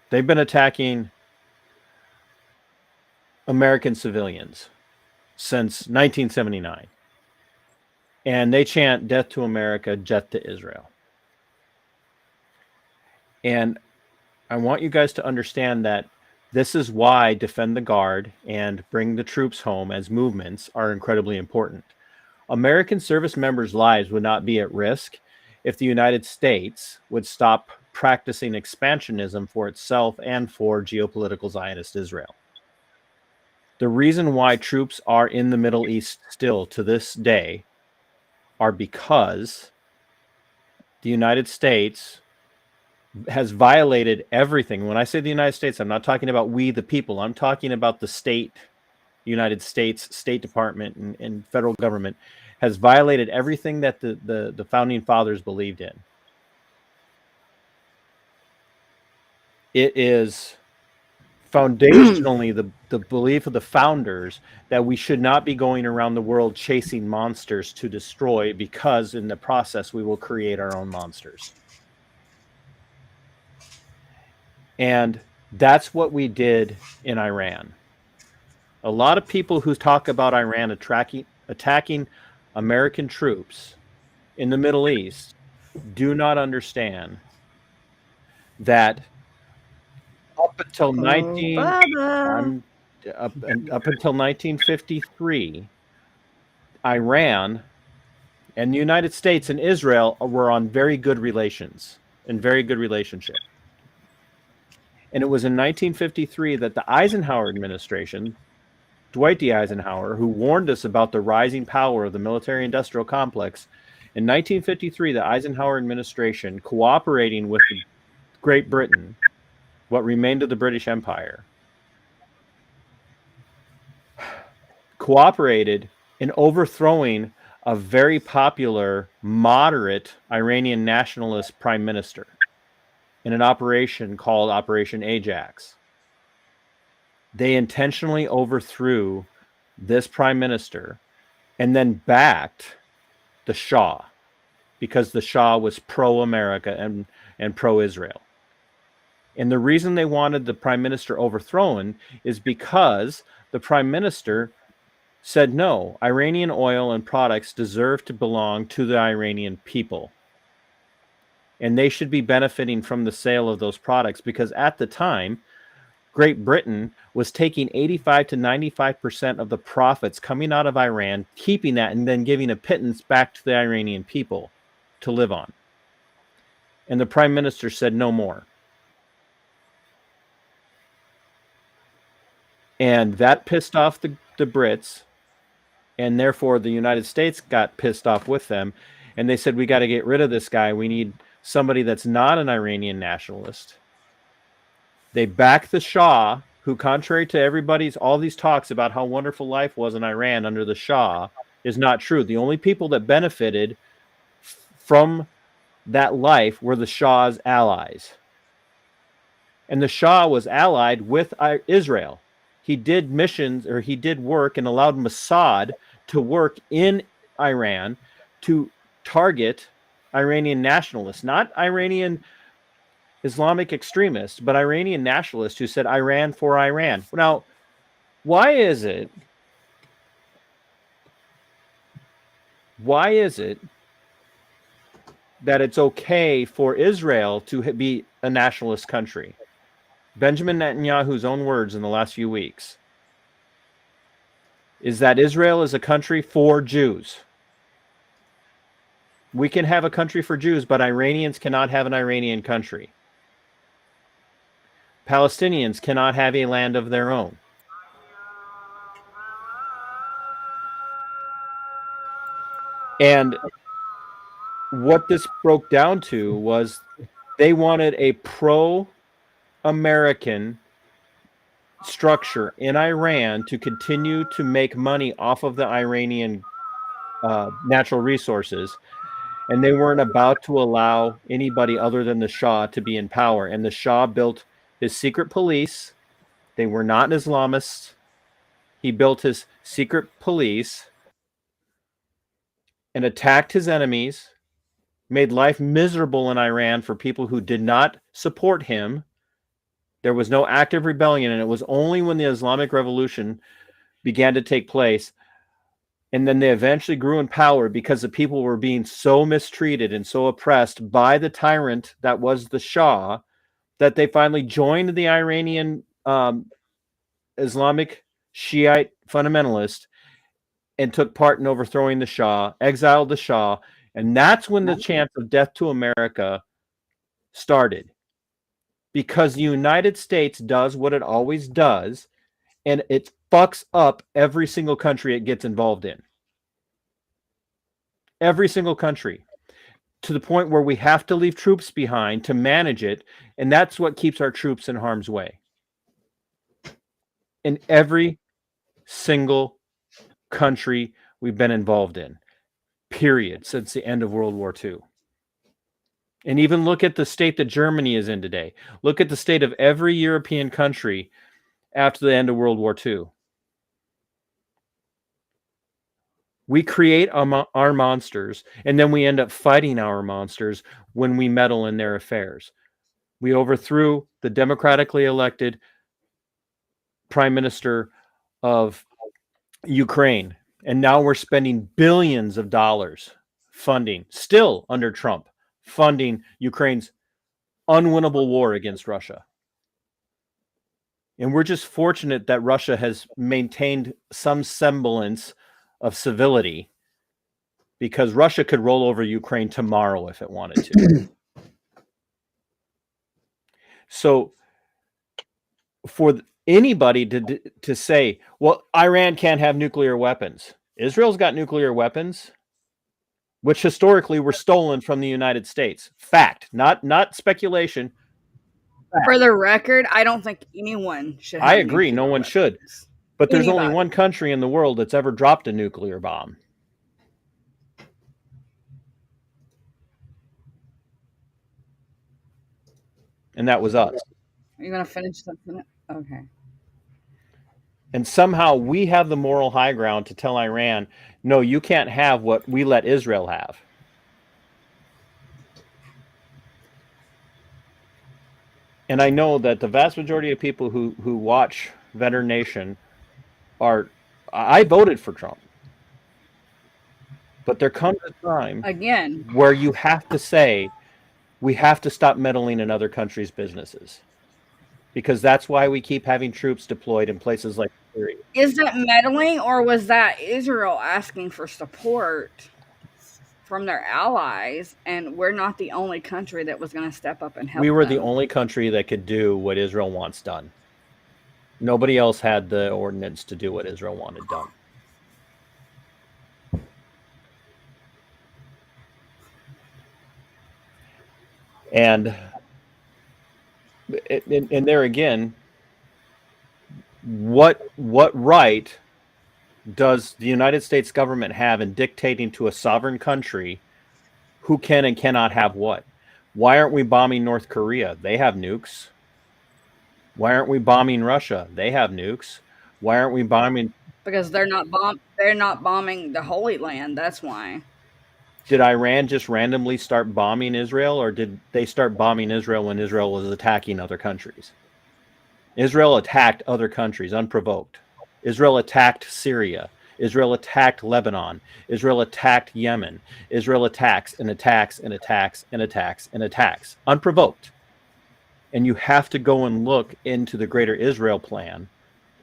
They've been attacking American civilians since 1979. And they chant death to America, death to Israel. And I want you guys to understand that this is why Defend the Guard and Bring the Troops Home as movements are incredibly important. American service members' lives would not be at risk if the United States would stop practicing expansionism for itself and for geopolitical Zionist Israel. The reason why troops are in the Middle East still to this day are because the United States has violated everything. When I say the United States, I'm not talking about we, the people. I'm talking about the state, United States, State Department, and federal government has violated everything that the founding fathers believed in. It is foundationally the belief of the founders that we should not be going around the world chasing monsters to destroy, because in the process we will create our own monsters. And that's what we did in Iran. A lot of people who talk about Iran attacking American troops in the Middle East do not understand that up until Baba. up until 1953, Iran and the United States and Israel were on very good relations and very good relationship. And it was in 1953 that the Eisenhower administration, Dwight D. Eisenhower, who warned us about the rising power of the military-industrial complex, in 1953, the Eisenhower administration, cooperating with Great Britain, what remained of the British Empire, cooperated in overthrowing a very popular, moderate Iranian nationalist prime minister in an operation called Operation Ajax. They intentionally overthrew this prime minister and then backed the Shah because the Shah was pro-America and pro-Israel. And the reason they wanted the prime minister overthrown is because the prime minister said, no, Iranian oil and products deserve to belong to the Iranian people. And they should be benefiting from the sale of those products because at the time, Great Britain was taking 85 to 95% of the profits coming out of Iran, keeping that, and then giving a pittance back to the Iranian people to live on. And the prime minister said no more. And that pissed off the Brits, and therefore the United States got pissed off with them. And they said, we got to get rid of this guy. We need somebody that's not an Iranian nationalist. They backed the Shah, who, contrary to all these talks about how wonderful life was in Iran under the Shah, is not true. The only people that benefited from that life were the Shah's allies. And the Shah was allied with Israel. He did missions, or he did work and allowed Mossad to work in Iran to target Iranian nationalists, not Iranian Islamic extremists, but Iranian nationalists who said Iran for Iran. Now, why is it that it's okay for Israel to be a nationalist country? Benjamin Netanyahu's own words in the last few weeks is that Israel is a country for Jews. We can have a country for Jews, but Iranians cannot have an Iranian country. Palestinians cannot have a land of their own. And what this broke down to was they wanted a pro-American structure in Iran to continue to make money off of the Iranian natural resources. And they weren't about to allow anybody other than the Shah to be in power. And the Shah built his secret police. They were not Islamists. He built his secret police and attacked his enemies, made life miserable in Iran for people who did not support him. There was no active rebellion, and it was only when the Islamic Revolution began to take place, and then they eventually grew in power because the people were being so mistreated and so oppressed by the tyrant that was the Shah, that they finally joined the Iranian Islamic Shiite fundamentalist and took part in overthrowing the Shah, exiled the Shah, and that's when the chance of death to America started. Because the United States does what it always does, and it fucks up every single country it gets involved in. Every single country. To the point where we have to leave troops behind to manage it, and that's what keeps our troops in harm's way. In every single country we've been involved in, period, since the end of World War II. And even look at the state that Germany is in today. Look at the state of every European country after the end of World War II. We create our monsters, and then we end up fighting our monsters when we meddle in their affairs. We overthrew the democratically elected prime minister of Ukraine. And now we're spending billions of dollars funding, still under Trump, funding Ukraine's unwinnable war against Russia. And we're just fortunate that Russia has maintained some semblance of civility, because Russia could roll over Ukraine tomorrow if it wanted to. So for anybody to say, well, Iran can't have nuclear weapons. Israel's got nuclear weapons, which historically were stolen from the United States. Fact, not speculation. For the record, I don't think anyone should have I agree, no nuclear one should. weapons. But there's only Anybody. one country in the world that's ever dropped a nuclear bomb. And that was us. Are you going to finish something? Okay. And somehow we have the moral high ground to tell Iran, no, you can't have what we let Israel have. And I know that the vast majority of people who watch Veteran Nation I voted for Trump. But there comes a time Again, where you have to say, we have to stop meddling in other countries' businesses. Because that's why we keep having troops deployed in places like Syria. is that meddling, or was that Israel asking for support from their allies, and we're not the only country that was going to step up and help We were the them? only country that could do what Israel wants done. Nobody else had the ordinance to do what Israel wanted done. And there again, what right does the United States government have in dictating to a sovereign country who can and cannot have what? Why aren't we bombing North Korea? They have nukes. Why aren't we bombing Russia? They have nukes. Why aren't we bombing? Because they're not bombing the Holy Land. That's why. Did Iran just randomly start bombing Israel, or did they start bombing Israel when Israel was attacking other countries? Israel attacked other countries unprovoked. Israel attacked Syria. Israel attacked Lebanon. Israel attacked Yemen. Israel attacks and attacks and attacks and attacks and attacks unprovoked. And you have to go and look into the Greater Israel Plan,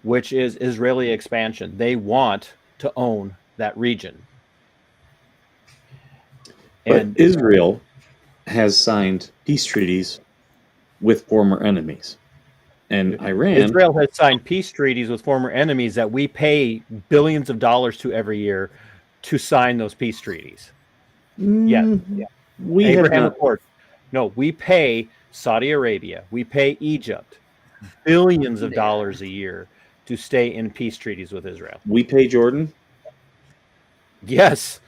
which is Israeli expansion. They want to own that region. But Israel has signed peace treaties with former enemies. And Iran... Israel has signed peace treaties with former enemies that we pay billions of dollars to every year to sign those peace treaties. Yeah. We have Abraham not... Accord. No, we pay Saudi Arabia. We pay Egypt billions of dollars a year to stay in peace treaties with Israel. We pay Jordan? Yes.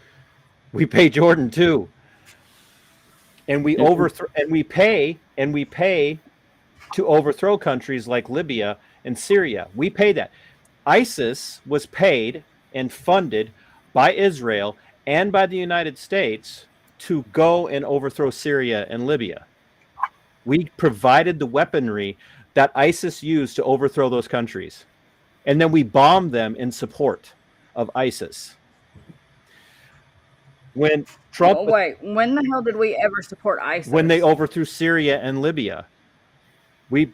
We pay Jordan too. And we overthrow and we pay to overthrow countries like Libya and Syria. We pay that. ISIS was paid and funded by Israel and by the United States to go and overthrow Syria and Libya. We provided the weaponry that ISIS used to overthrow those countries. And then we bombed them in support of ISIS. When Trump... Oh, wait, when the hell did we ever support ISIS? When they overthrew Syria and Libya. We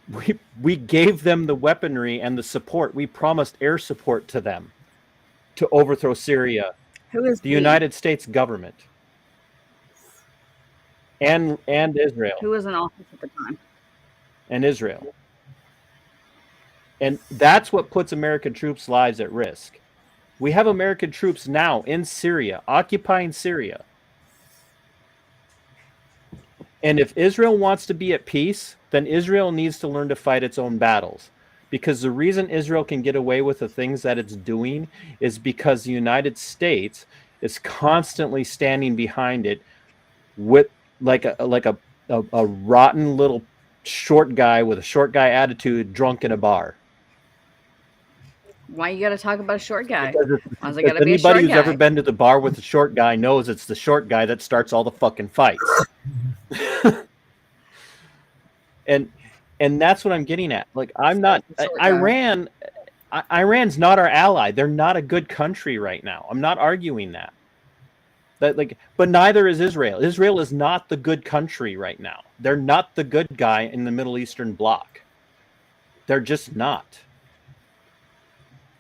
gave them the weaponry and the support. We promised air support to them to overthrow Syria. Who is the United States government and Israel. Who was in office at the time? And Israel. And that's what puts American troops' lives at risk. We have American troops now in Syria, occupying Syria. And if Israel wants to be at peace, then Israel needs to learn to fight its own battles. Because the reason Israel can get away with the things that it's doing is because the United States is constantly standing behind it with like a rotten little short guy with a short guy attitude drunk in a bar. Why you got to talk about a short guy? Because anybody who's ever been to the bar with a short guy knows it's the short guy that starts all the fucking fights. and that's what I'm getting at. Like, I'm not Short guy. Iran's not our ally. They're not a good country right now. I'm not arguing that. But neither is Israel. Israel is not the good country right now. They're not the good guy in the Middle Eastern bloc. They're just not.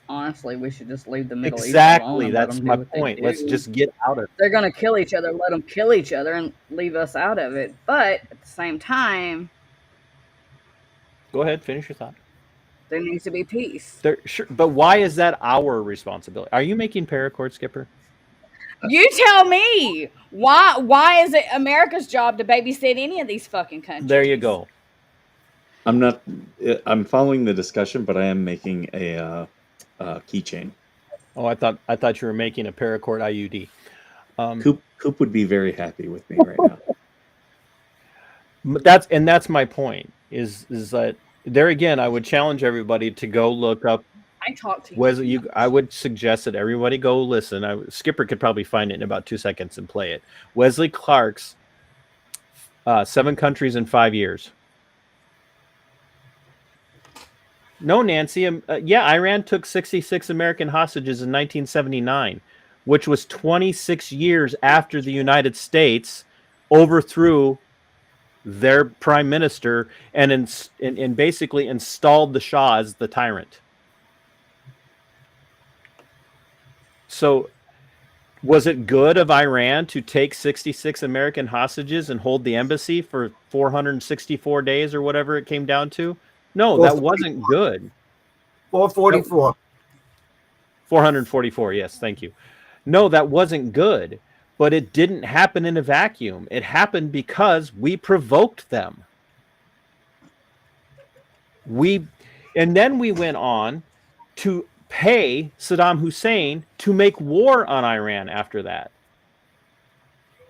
Honestly, we should just leave the Middle East alone. Exactly. And let That's them my do what they point. Let's do. just get out of it. They're gonna kill each other. Let them kill each other and leave us out of it. But at the same time, Go ahead, finish your thought. there needs to be peace. Sure, but why is that our responsibility? Are you making paracord, Skipper? You tell me. Why is it America's job to babysit any of these fucking countries? There you go. I'm following the discussion, but I am making a keychain. Oh, I thought you were making a paracord IUD. Coop would be very happy with me right now. That's my point. Is that there again? I would challenge everybody to go look up. I talked to you. Wesley, I would suggest that everybody go listen. Skipper could probably find it in about 2 seconds and play it. Wesley Clark's 7 Countries in 5 Years. No, Nancy. Yeah, Iran took 66 American hostages in 1979, which was 26 years after the United States overthrew their prime minister and basically installed the Shah as the tyrant. So was it good of Iran to take 66 American hostages and hold the embassy for 464 days or whatever it came down to? No, that wasn't good. 444. 444, yes, thank you. No, that wasn't good. But it didn't happen in a vacuum. It happened because we provoked them. And then we went on to pay Saddam Hussein to make war on Iran after that.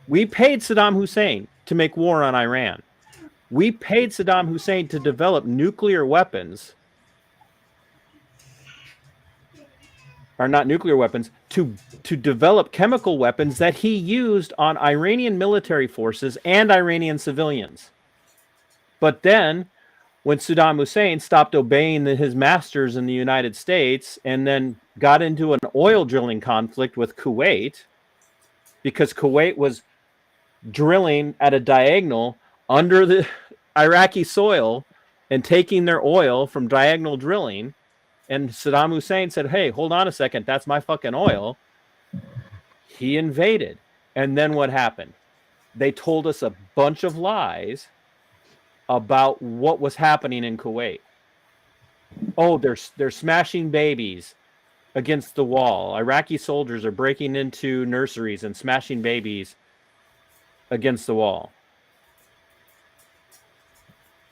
We paid Saddam Hussein to make war on Iran. We paid Saddam Hussein to develop nuclear weapons, or not nuclear weapons, to develop chemical weapons that he used on Iranian military forces and Iranian civilians. But then, when Saddam Hussein stopped obeying his masters in the United States and then got into an oil drilling conflict with Kuwait, because Kuwait was drilling at a diagonal under the Iraqi soil and taking their oil from diagonal drilling, and Saddam Hussein said, hey, hold on a second, that's my fucking oil. He invaded. And then what happened? They told us a bunch of lies about what was happening in Kuwait. Oh, they're smashing babies against the wall. Iraqi soldiers are breaking into nurseries and smashing babies against the wall.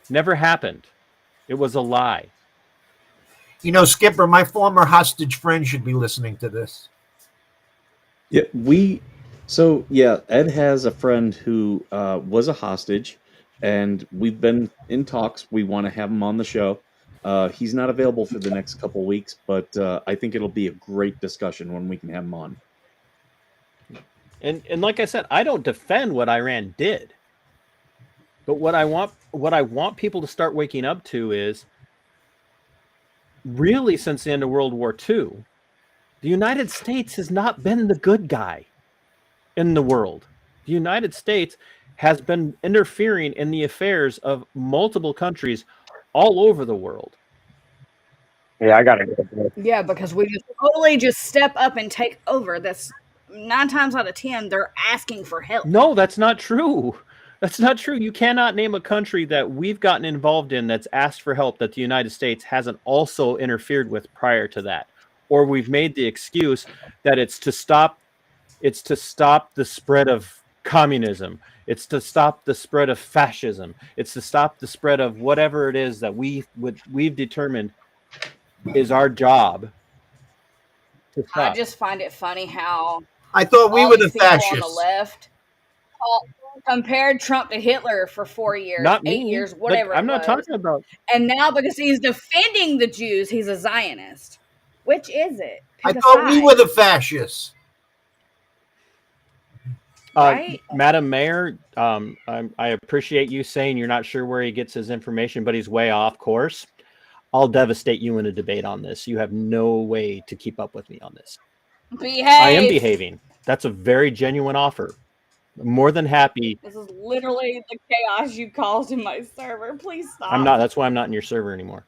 Never happened. It was a lie. You know, Skipper, my former hostage friend should be listening to this. Yeah, Ed has a friend who was a hostage, and we've been in talks. We want to have him on the show. He's not available for the next couple weeks, but I think it'll be a great discussion when we can have him on. And like I said, I don't defend what Iran did. But what I want people to start waking up to is, really, since the end of World War II, the United States has not been the good guy in the world. The United States has been interfering in the affairs of multiple countries all over the world. Yeah, I got it. Yeah, because we just totally just step up and take over. That's 9 times out of 10, they're asking for help. No, that's not true. That's not true. You cannot name a country that we've gotten involved in that's asked for help that the United States hasn't also interfered with prior to that. Or we've made the excuse that it's to stop the spread of communism. It's to stop the spread of fascism. It's to stop the spread of whatever it is that we've determined is our job to stop. I just find it funny how I thought we all were these the people on fascists. the left compared Trump to Hitler for 4 years, Not 8 me. years, whatever. I'm not it was. talking about. And now because he's defending the Jews, he's a Zionist. Which is it? I Pick a thought we side. were the fascists. Right? Madam Mayor, I appreciate you saying you're not sure where he gets his information, but he's way off course. I'll devastate you in a debate on this. You have no way to keep up with me on this. Behave. I am behaving. That's a very genuine offer. I'm more than happy. This is literally the chaos you caused in my server. Please stop. I'm not. That's why I'm not in your server anymore.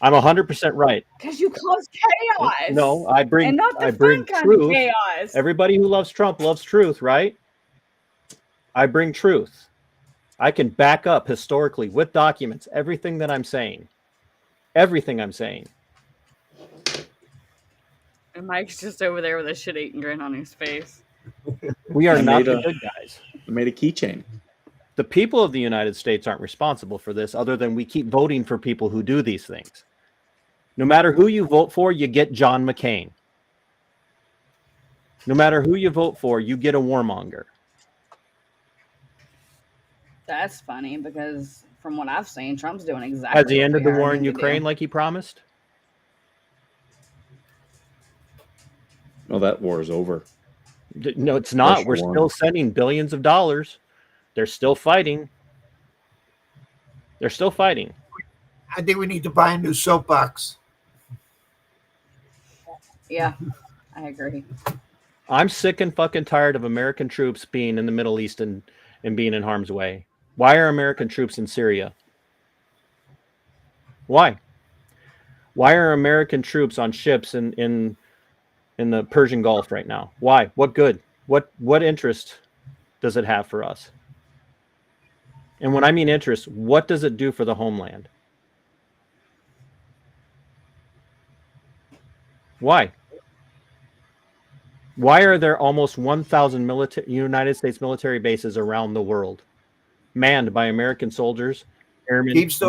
I'm 100% right. Because you cause chaos. No, I bring. And not the I fun bring kind truth. of chaos. Everybody who loves Trump loves truth, right? I bring truth. I can back up historically with documents everything that I'm saying. Everything I'm saying. And Mike's just over there with a shit-eating grin on his face. We are I not made the a- good guys. I made a keychain. The people of the United States aren't responsible for this, other than we keep voting for people who do these things. No matter who you vote for, you get John McCain. No matter who you vote for, you get a warmonger. That's funny because from what I've seen, Trump's doing exactly. Has he what ended we the war hired in him to do. Ukraine like he promised? Well, that war is over. No, it's not. Russia We're won. still sending billions of dollars. They're still fighting. They're still fighting. I think we need to buy a new soapbox. Yeah, I agree. I'm sick and fucking tired of American troops being in the Middle East and being in harm's way. Why are American troops in Syria? Why? Why are American troops on ships in the Persian Gulf right now? Why? What good? What interest does it have for us? And when I mean interest, what does it do for the homeland? Why? Why are there almost 1,000 United States military bases around the world, manned by American soldiers, airmen? Keeps the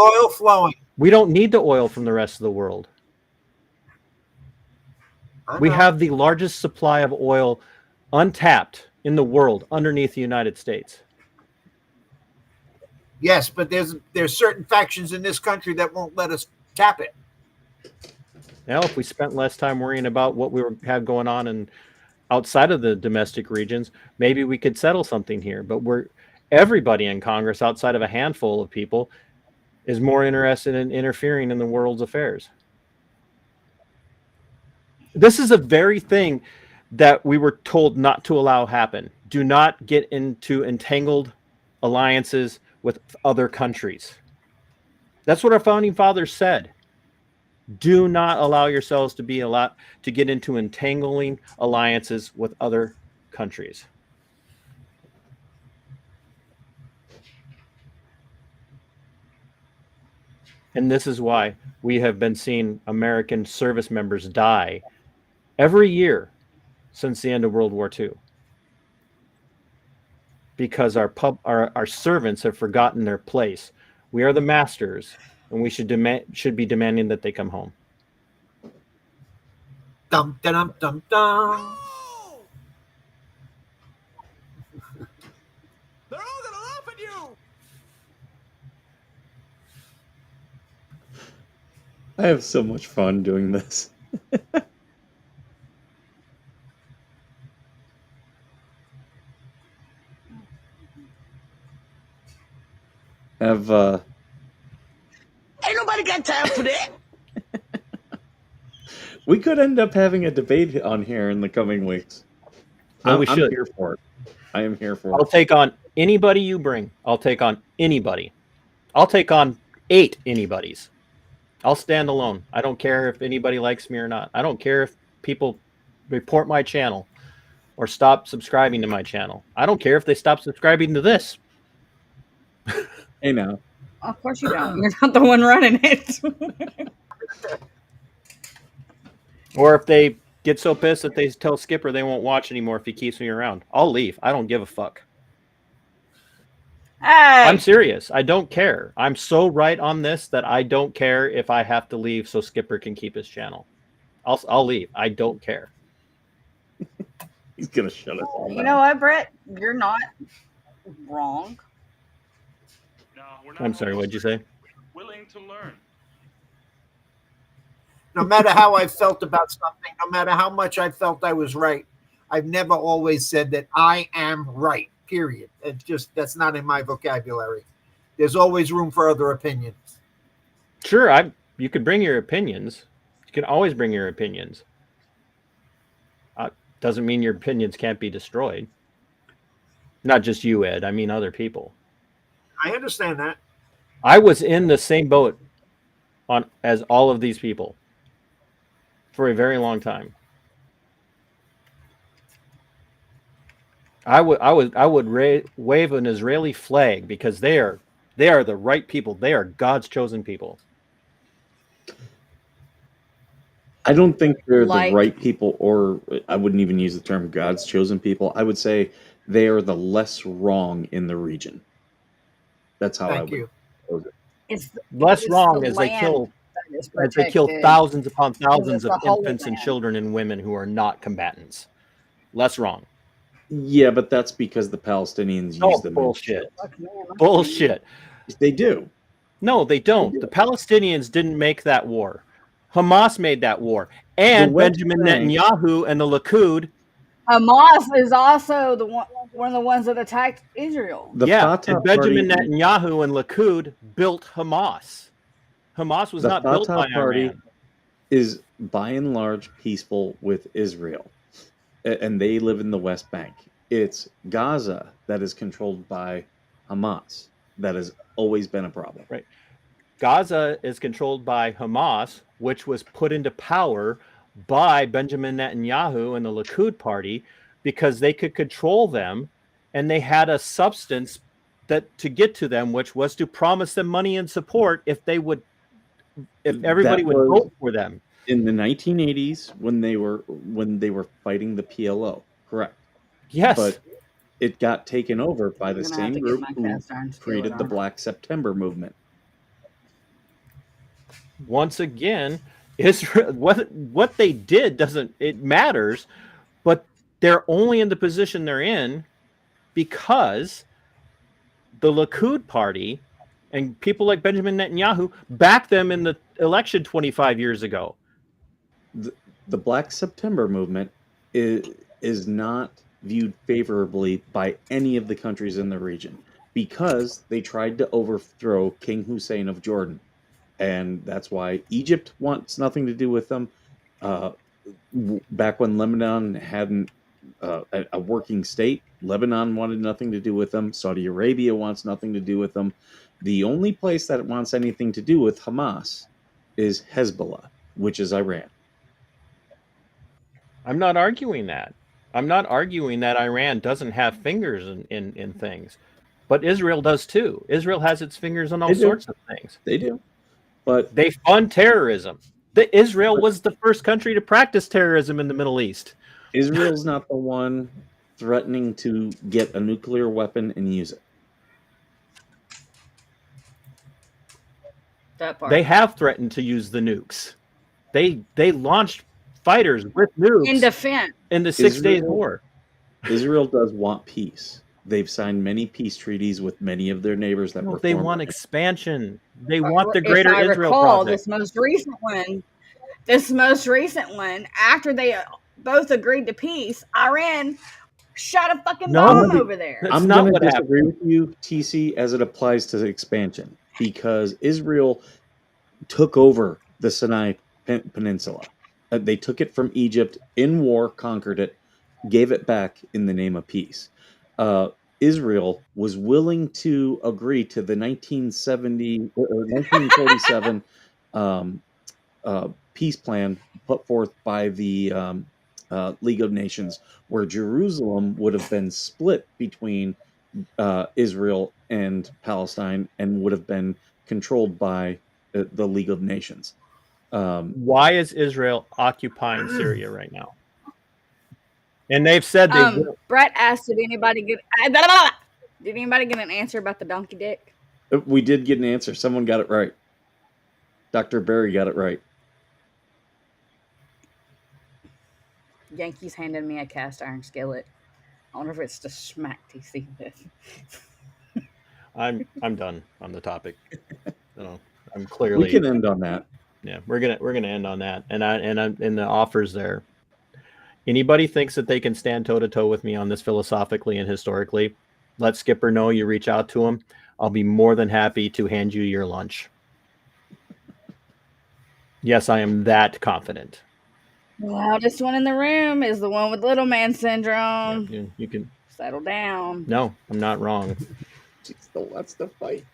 oil flowing. We don't need the oil from the rest of the world. We have the largest supply of oil untapped in the world underneath the United States. Yes, but there's certain factions in this country that won't let us tap it. Now, if we spent less time worrying about what we have going on and outside of the domestic regions, maybe we could settle something here. But everybody in Congress, outside of a handful of people, is more interested in interfering in the world's affairs. This is a very thing that we were told not to allow happen. Do not get into entangled alliances with other countries. That's what our founding fathers said. Do not allow yourselves to get into entangling alliances with other countries. And this is why we have been seeing American service members die every year since the end of World War II. Because our servants have forgotten their place. We are the masters, and we should be demanding that they come home. Dum dum dum dum. They're all gonna laugh at you! I have so much fun doing this. Have Ain't nobody got time for that. we could end up having a debate on here in the coming weeks. Well, we I'm should. here for it. I am here for I'll it. take on anybody you bring. I'll take on anybody. I'll take on 8 anybodies. I'll stand alone. I don't care if anybody likes me or not. I don't care if people report my channel or stop subscribing to my channel. I don't care if they stop subscribing to this. Hey now. Of course you don't. You're not the one running it. Or if they get so pissed that they tell Skipper they won't watch anymore if he keeps me around. I'll leave. I don't give a fuck. Hey, I'm serious. I don't care. I'm so right on this that I don't care if I have to leave so Skipper can keep his channel. I'll leave. I don't care. He's gonna shut us all you down. know what, Brett? You're not wrong. No, we're not I'm sorry, what'd you say? willing to learn. No matter how I felt about something, no matter how much I felt I was right, I've never always said that I am right, period. That's not in my vocabulary. There's always room for other opinions. Sure, you could bring your opinions. You can always bring your opinions. Doesn't mean your opinions can't be destroyed. Not just you, Ed. I mean other people. I understand that. I was in the same boat as all of these people for a very long time. I would wave an Israeli flag because they are the right people. They are God's chosen people. I don't think they're Like- the right people, or I wouldn't even use the term God's chosen people. I would say they are the less wrong in the region. That's how I Thank would. you. It's Less it's wrong the as they land kill that is as they kill protected. thousands upon thousands it's of the Holy infants and Land. children and women who are not combatants. Less wrong. Yeah, but that's because the Palestinians use Oh, them. bullshit. Fuck, man, I'm- Bullshit. They do. No, they don't. They do. The Palestinians didn't make that war. Hamas made that war. And The West Benjamin Bank- Netanyahu and the Likud. Hamas is also one of the ones that attacked Israel. The yeah, Fatah and Benjamin Party, Netanyahu and Likud built Hamas. Hamas was the not built Fatah by Party Iran. is by and large peaceful with Israel, and they live in the West Bank. It's Gaza that is controlled by Hamas. That has always been a problem. Right. Gaza is controlled by Hamas, which was put into power by Benjamin Netanyahu and the Likud party because they could control them, and they had a substance that to get to them, which was to promise them money and support if everybody would was- vote for them. In the 1980s, when they were fighting the PLO, correct? Yes. But it got taken over by the I'm gonna have same to get group my who cast iron skillet created the on. Black September movement. Once again, Israel, what they did doesn't, it matters, but they're only in the position they're in because the Likud party and people like Benjamin Netanyahu backed them in the election 25 years ago. The Black September movement is not viewed favorably by any of the countries in the region because they tried to overthrow King Hussein of Jordan. And that's why Egypt wants nothing to do with them. Back when Lebanon hadn't a working state, Lebanon wanted nothing to do with them. Saudi Arabia wants nothing to do with them. The only place that wants anything to do with Hamas is Hezbollah, which is Iran. I'm not arguing that. I'm not arguing that Iran doesn't have fingers in things, but Israel does too. Israel has its fingers on all They do. sorts of things. They do. But They fund terrorism. Israel was the first country to practice terrorism in the Middle East. Israel's not the one threatening to get a nuclear weapon and use it. That part. They have threatened to use the nukes. They launched fighters with nukes in defense. in the 6 Days Israel- War. Israel does want peace. They've signed many peace treaties with many of their neighbors that were They former- want expansion. They want the If Greater I Israel recall, project. this most recent one, after they both agreed to peace, Iran shot a fucking No, bomb the- over there. That's I'm not going what to happened. disagree with you, TC, as it applies to expansion, because Israel took over the Sinai Peninsula. They took it from Egypt in war, conquered it, gave it back in the name of peace. Israel was willing to agree to the 1970 or 1947 peace plan put forth by the League of Nations, where Jerusalem would have been split between Israel and Palestine and would have been controlled by the League of Nations. Why is Israel occupying Syria right now? And they've said they will. Brett asked, did anybody get an answer about the donkey dick? We did get an answer. Someone got it right. Dr. Barry got it right. Yankees handed me a cast iron skillet. I wonder if it's to smack TC with. I'm done on the topic. I'm We clearly can end on that. yeah. We're gonna end on that, and I'm in the offers there. Anybody thinks that they can stand toe to toe with me on this philosophically and historically, let Skipper know you reach out to him. I'll be more than happy to hand you your lunch. Yes, I am that confident. The loudest one in the room is the one with little man syndrome. You can. Settle down. No, I'm not wrong. Jeez, that's the fight.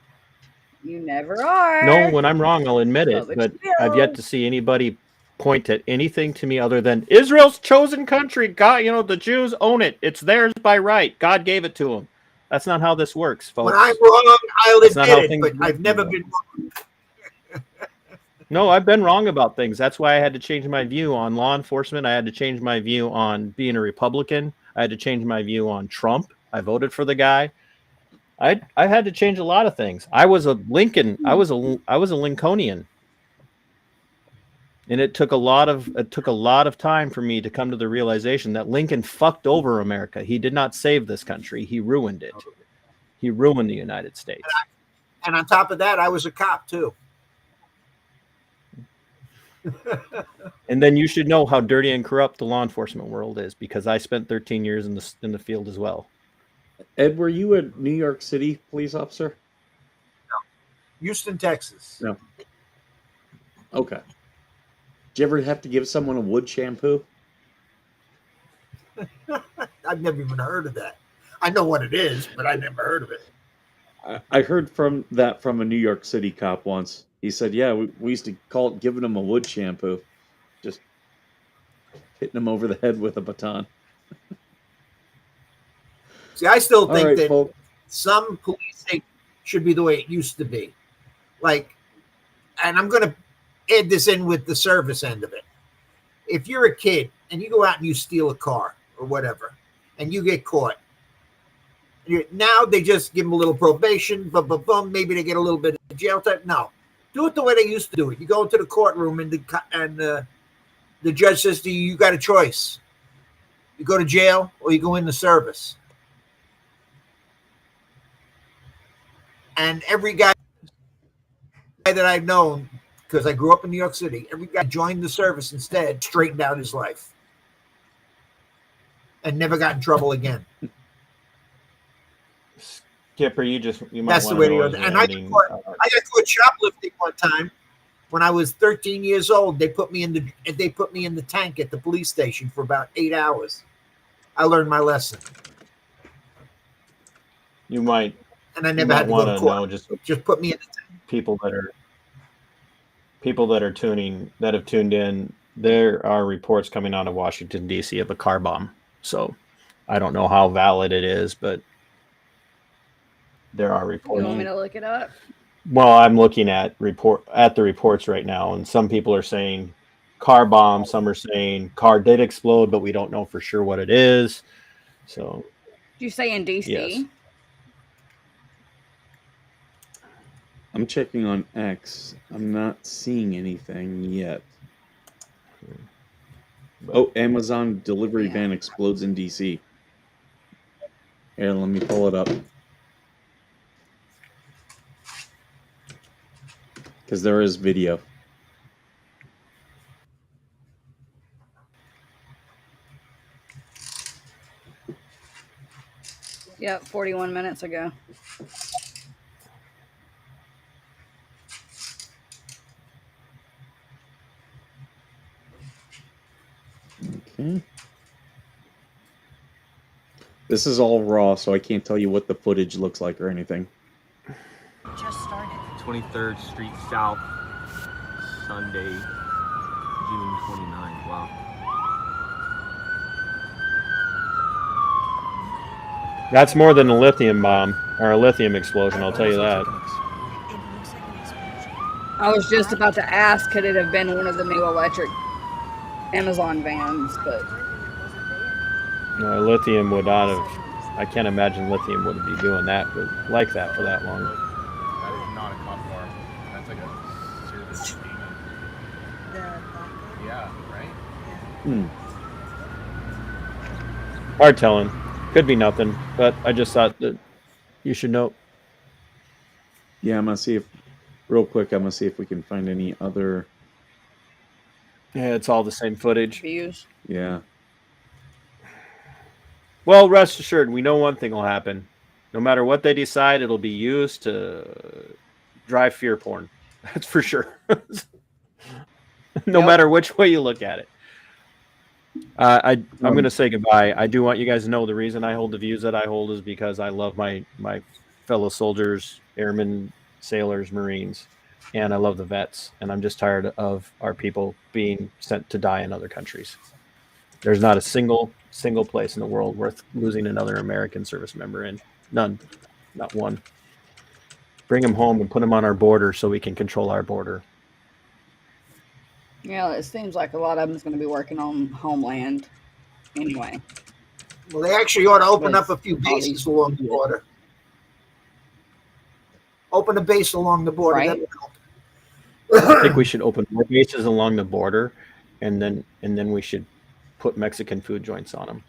You never are. No, when I'm wrong, I'll admit it. Public But skill. I've yet to see anybody point at anything to me other than Israel's chosen country. God, the Jews own it. It's theirs by right. God gave it to them. That's not how this works, folks. When I'm wrong, I'll That's not how admit it, things but I've work, never though. been wrong. No, I've been wrong about things. That's why I had to change my view on law enforcement. I had to change my view on being a Republican. I had to change my view on Trump. I voted for the guy. I had to change a lot of things. I was a Lincoln. I was a Lincolnian, and it took a lot of time for me to come to the realization that Lincoln fucked over America. He did not save this country. He ruined it. He ruined the United States. And on top of that, I was a cop too. And then you should know how dirty and corrupt the law enforcement world is, because I spent 13 years in the field as well. Ed, were you a New York City police officer? Houston, Texas. No. Okay. Did you ever have to give someone a wood shampoo? I've never even heard of that. I know what it is, but I never heard of it. I heard from a New York City cop once. He said, yeah, we used to call it giving them a wood shampoo. Just hitting them over the head with a baton. See, I still All think right, that folks. some policing should be the way it used to be. Like, and I'm going to add this in with the service end of it. If you're a kid and you go out and you steal a car or whatever, and you get caught, now they just give them a little probation, maybe they get a little bit of jail time. No, do it the way they used to do it. You go into the courtroom and the judge says to you, you got a choice. You go to jail or you go in the service. And every guy that I've known, because I grew up in New York City, every guy joined the service instead, straightened out his life, and never got in trouble again. Skipper, you might That's the want way to to know go. his And I ending. got caught shoplifting one time when I was 13 years old. They put me in the tank at the police station for about 8 hours. I learned my lesson, You might and I never had to go want to to court. know just Just put me in the tank. people that have tuned in. There are reports coming out of Washington D.C. of a car bomb. So I don't know how valid it is, but there are You reports. want me to look it up? Well, I'm looking at the reports right now, and some people are saying car bomb, some are saying car did explode, but we don't know for sure what it is. So, Did you say in DC? Yes. I'm checking on X. I'm not seeing anything yet. Oh, Amazon delivery Yeah. van explodes in DC. Here, let me pull it up. Because there is video. Yep, 41 minutes ago. Okay. This is all raw, so I can't tell you what the footage looks like or anything. Just started. 23rd Street South, Sunday, June 29th. Wow. that's more than a lithium bomb or a lithium explosion, I'll tell you that. It looks like an explosion. I was just about to ask, could it have been one of the new electric Amazon vans? But No, lithium would not have. I can't imagine lithium would be doing that like that for that long. That is not a cop car. That's like a service demon. The vodka. Yeah, right? Hmm. Hard telling. Could be nothing, but I just thought that you should know. Yeah, I'm going to see if, real quick, I'm going to see if we can find any other. Yeah, it's all the same footage. views. Yeah. Well, rest assured, we know one thing will happen. No matter what they decide, it'll be used to drive fear porn. That's for sure. No Yep. matter which way you look at it. I'm going to say goodbye. I do want you guys to know the reason I hold the views that I hold is because I love my fellow soldiers, airmen, sailors, Marines, and I love the vets. And I'm just tired of our people being sent to die in other countries. There's not a single place in the world worth losing another American service member in. None. Not one. Bring them home and put them on our border so we can control our border. Yeah, it seems like a lot of them is going to be working on Homeland anyway. Well, they actually ought to open up With a few all bases these- along the border. Open a base along the border. Right. That would help. I think we should open more bases along the border, and then we should put Mexican food joints on them.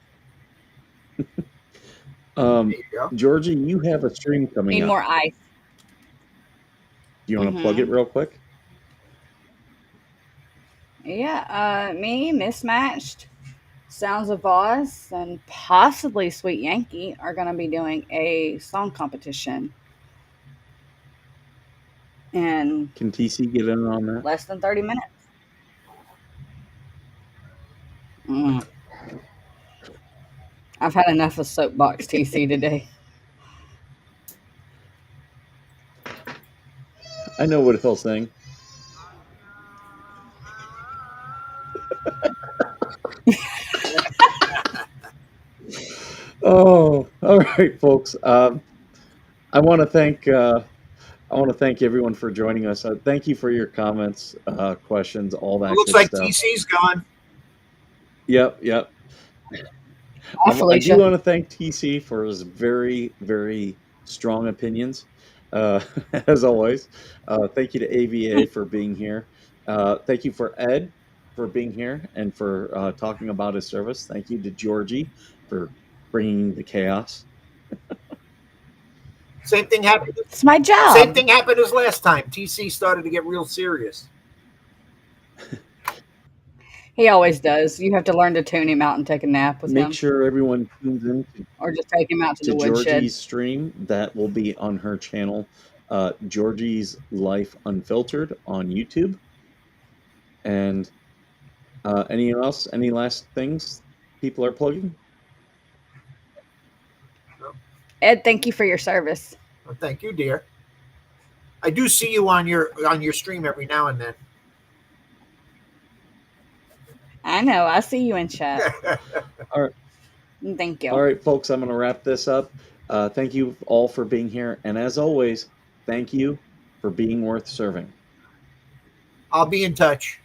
There you go. Georgie, you have a stream coming Need up. more ice. Do you want to plug it real quick? Yeah, me, Mismatched, Sounds of Oz, and possibly Sweet Yankee are going to be doing a song competition in Can TC get in on that? less than 30 minutes. Mm. I've had enough of Soapbox TC today. I know what he'll sing. Oh, all right, folks. I want to thank everyone for joining us. Thank you for your comments, questions, all that. It looks good like stuff. TC's gone. Yep. Hi, I do Felicia. want to thank TC for his very, very strong opinions, as always. Thank you to AVA for being here. Thank you for Ed for being here and for talking about his service. Thank you to Georgie for bringing the chaos. Same thing happened. It's my job. Same thing happened as last time. TC started to get real serious. He always does. You have to learn to tune him out and take a nap with him, Make sure everyone tunes in or just take him out to to the woodshed. Georgie's stream. That will be on her channel, Georgie's Life Unfiltered on YouTube. And any last things people are plugging? Ed, thank you for your service. Well, thank you, dear. I do see you on your stream every now and then. I know. I see you in chat. All right. Thank you. All right, folks, I'm going to wrap this up. Thank you all for being here. And as always, thank you for being worth serving. I'll be in touch.